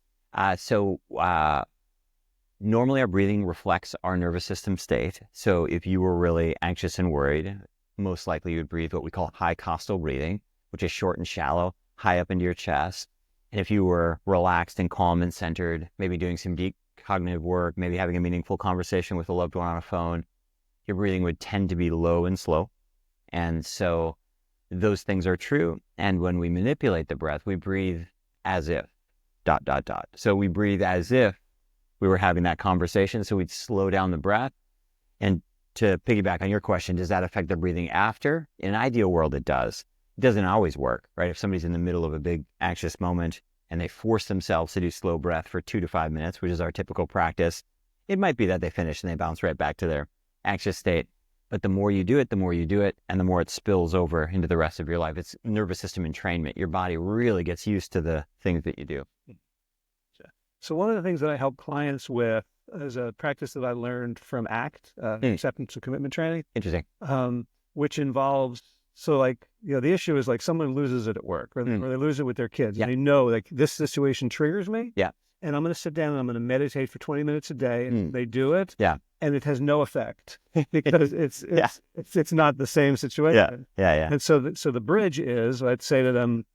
Normally our breathing reflects our nervous system state. So if you were really anxious and worried, most likely you would breathe what we call high costal breathing, which is short and shallow, high up into your chest. And if you were relaxed and calm and centered, maybe doing some deep cognitive work, maybe having a meaningful conversation with a loved one on a phone, your breathing would tend to be low and slow. And so those things are true. And when we manipulate the breath, we breathe as if, ... So we breathe as if we were having that conversation. So we'd slow down the breath. And to piggyback on your question, does that affect the breathing after? In an ideal world, it does. It doesn't always work, right? If somebody's in the middle of a big anxious moment and they force themselves to do slow breath for 2 to 5 minutes, which is our typical practice, it might be that they finish and they bounce right back to their anxious state. But the more you do it, and the more it spills over into the rest of your life. It's nervous system entrainment. Your body really gets used to the things that you do. So one of the things that I help clients with is a practice that I learned from ACT, Acceptance and Commitment Training. Interesting. Which involves, so like, the issue is like someone loses it at work or they lose it with their kids. Yeah. And they know like this situation triggers me. Yeah. And I'm going to sit down and I'm going to meditate for 20 minutes a day. And they do it. Yeah. And it has no effect because it's not the same situation. Yeah. And so the bridge is, I'd say to them,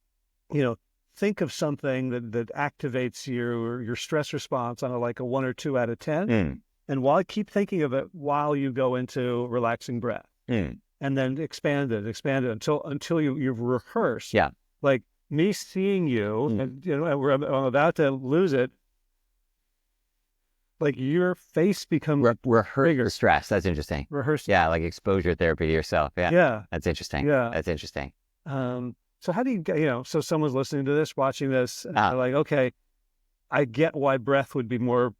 think of something that activates your stress response on a 1 or 2 out of 10. And keep thinking of it while you go into relaxing breath. And then expand it until you've rehearsed. Yeah. Like me seeing you, and I'm about to lose it. Like your face becomes rehearse the stress. That's interesting. Rehearse. Yeah, like exposure therapy to yourself. Yeah. Yeah. That's interesting. Yeah. That's interesting. So how do you, so someone's listening to this, watching this, and they're like, okay, I get why breath would be more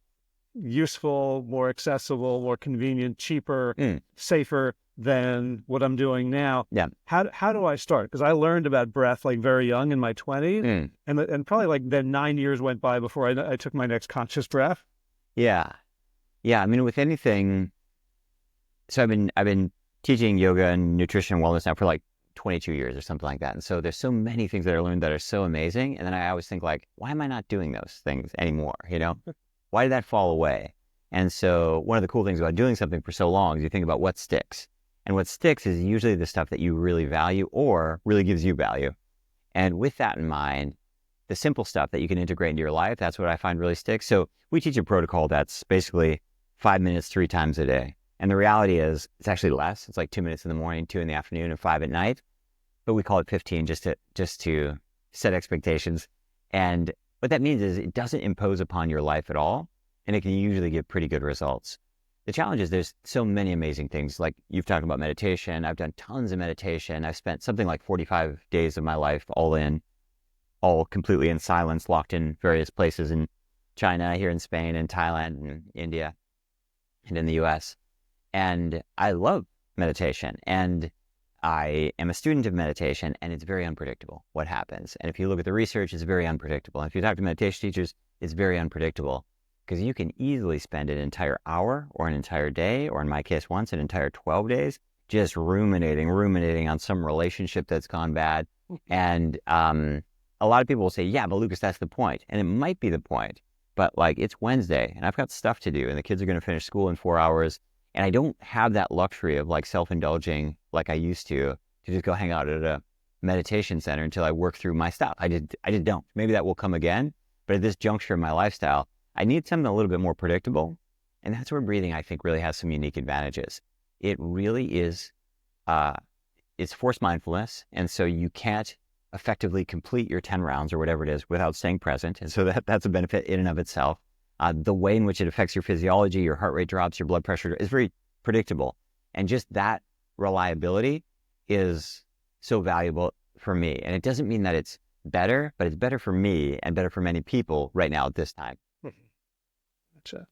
useful, more accessible, more convenient, cheaper, safer than what I'm doing now. Yeah. How do I start? Because I learned about breath like very young in my 20s, and probably like then 9 years went by before I took my next conscious breath. Yeah. I mean, with anything, so I've been teaching yoga and nutrition and wellness now for like 22 years or something like that. And so there's so many things that I learned that are so amazing. And then I always think like, why am I not doing those things anymore? Why did that fall away? And so one of the cool things about doing something for so long is you think about what sticks. And what sticks is usually the stuff that you really value or really gives you value. And with that in mind, the simple stuff that you can integrate into your life, that's what I find really sticks. So we teach a protocol that's basically 5 minutes 3 times a day. And the reality is it's actually less. It's like 2 minutes in the morning, 2 in the afternoon, and 5 at night. But we call it 15 just to set expectations. And what that means is it doesn't impose upon your life at all. And it can usually give pretty good results. The challenge is there's so many amazing things. Like you've talked about meditation. I've done tons of meditation. I've spent something like 45 days of my life all completely in silence, locked in various places in China, here in Spain, and Thailand, and India, and in the US. And I love meditation. And I am a student of meditation, and it's very unpredictable what happens. And if you look at the research, it's very unpredictable. And if you talk to meditation teachers, it's very unpredictable because you can easily spend an entire hour or an entire day, or in my case, once an entire 12 days, just ruminating on some relationship that's gone bad. And a lot of people will say, yeah, but Lucas, that's the point. And it might be the point, but like it's Wednesday and I've got stuff to do and the kids are going to finish school in 4 hours. And I don't have that luxury of like self-indulging like I used to just go hang out at a meditation center until I work through my stuff. I just don't. Maybe that will come again. But at this juncture of my lifestyle, I need something a little bit more predictable. And that's where breathing, I think, really has some unique advantages. It really is, it's forced mindfulness. And so you can't effectively complete your 10 rounds or whatever it is without staying present. And so that's a benefit in and of itself. The way in which it affects your physiology, your heart rate drops, your blood pressure is very predictable. And just that reliability is so valuable for me. And it doesn't mean that it's better, but it's better for me and better for many people right now at this time. Gotcha.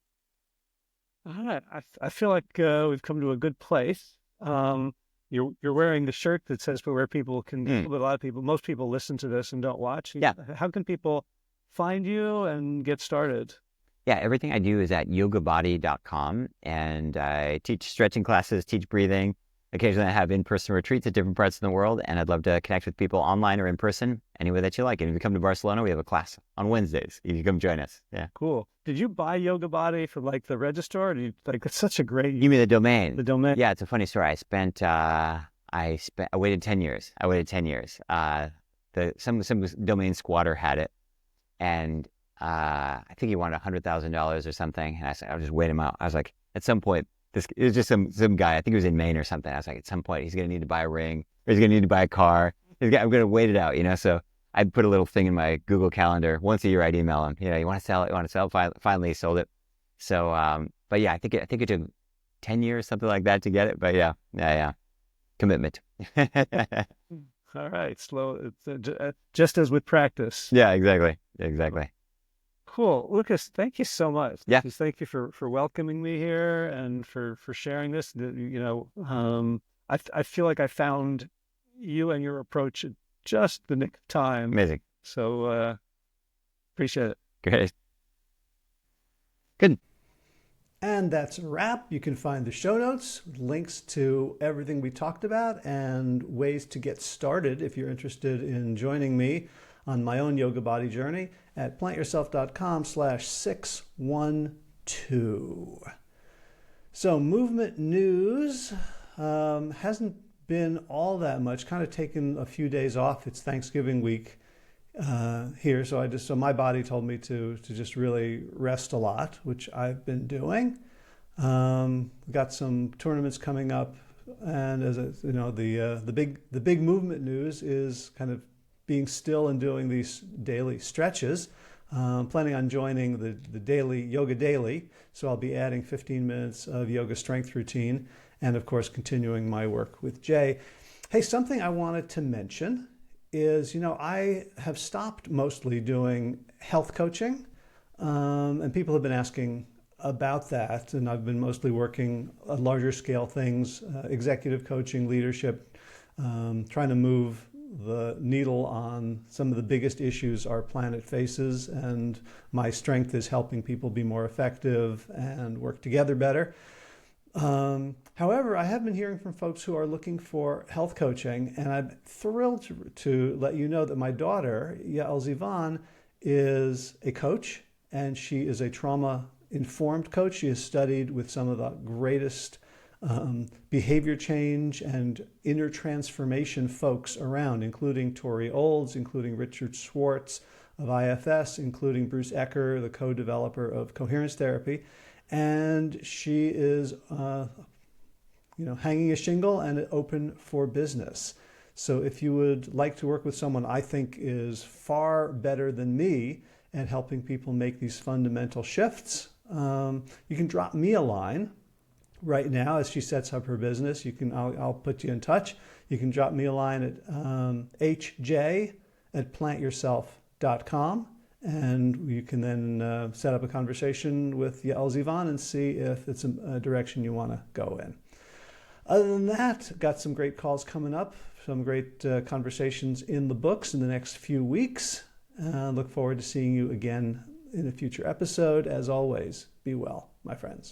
All right. I feel like we've come to a good place. You're wearing the shirt that says where people can, but most people listen to this and don't watch. Yeah. How can people find you and get started? Yeah, everything I do is at yogabody.com, and I teach stretching classes, teach breathing. Occasionally I have in-person retreats at different parts of the world, and I'd love to connect with people online or in person, any way that you like. And if you come to Barcelona, we have a class on Wednesdays. You can come join us. Yeah. Cool. Did you buy Yoga Body from like the registrar? It's such a great... You mean the domain? The domain. Yeah, it's a funny story. I spent I waited 10 years. I waited 10 years. Some domain squatter had it, and I think he wanted $100,000 or something. And I said, I'll just wait him out. I was like, at some point, it was just some guy. I think he was in Maine or something. I was like, at some point, he's gonna need to buy a ring, or he's gonna need to buy a car. I'm gonna wait it out, So I put a little thing in my Google Calendar. Once a year, I'd email him. You want to sell it? You want to sell it? Finally, he sold it. So, but yeah, I think it took 10 years, something like that, to get it. But yeah. Commitment. All right. Slow. Just as with practice. Yeah, exactly. Cool. Lucas, thank you so much. Yeah. Thank you for welcoming me here and for sharing this. I feel like I found you and your approach at just the nick of time. Amazing. So appreciate it. Great. Good. And that's a wrap. You can find the show notes, links to everything we talked about, and ways to get started if you're interested in joining me on my own yoga body journey at plantyourself.com/612. So movement news hasn't been all that much, kind of taken a few days off. It's Thanksgiving week here, so my body told me to just really rest a lot, which I've been doing. Got some tournaments coming up, and the big movement news is kind of being still and doing these daily stretches. Planning on joining the daily yoga daily, so I'll be adding 15 minutes of yoga strength routine, and of course continuing my work with Jay. Hey, something I wanted to mention is, I have stopped mostly doing health coaching, and people have been asking about that, and I've been mostly working on larger scale things, executive coaching, leadership, trying to move the needle on some of the biggest issues our planet faces, and my strength is helping people be more effective and work together better. However, I have been hearing from folks who are looking for health coaching, and I'm thrilled to let you know that my daughter, Yael Zivan, is a coach, and she is a trauma-informed coach. She has studied with some of the greatest behavior change and inner transformation folks around, including Tori Olds, including Richard Schwartz of IFS, including Bruce Ecker, the co-developer of coherence therapy. And she is hanging a shingle and open for business. So if you would like to work with someone I think is far better than me at helping people make these fundamental shifts, you can drop me a line right now as she sets up her business. I'll put you in touch. You can drop me a line at hj@plantyourself.com. And you can then set up a conversation with Yael Zivan and see if it's a direction you want to go in. Other than that, got some great calls coming up, some great conversations in the books in the next few weeks. Look forward to seeing you again in a future episode. As always, be well, my friends.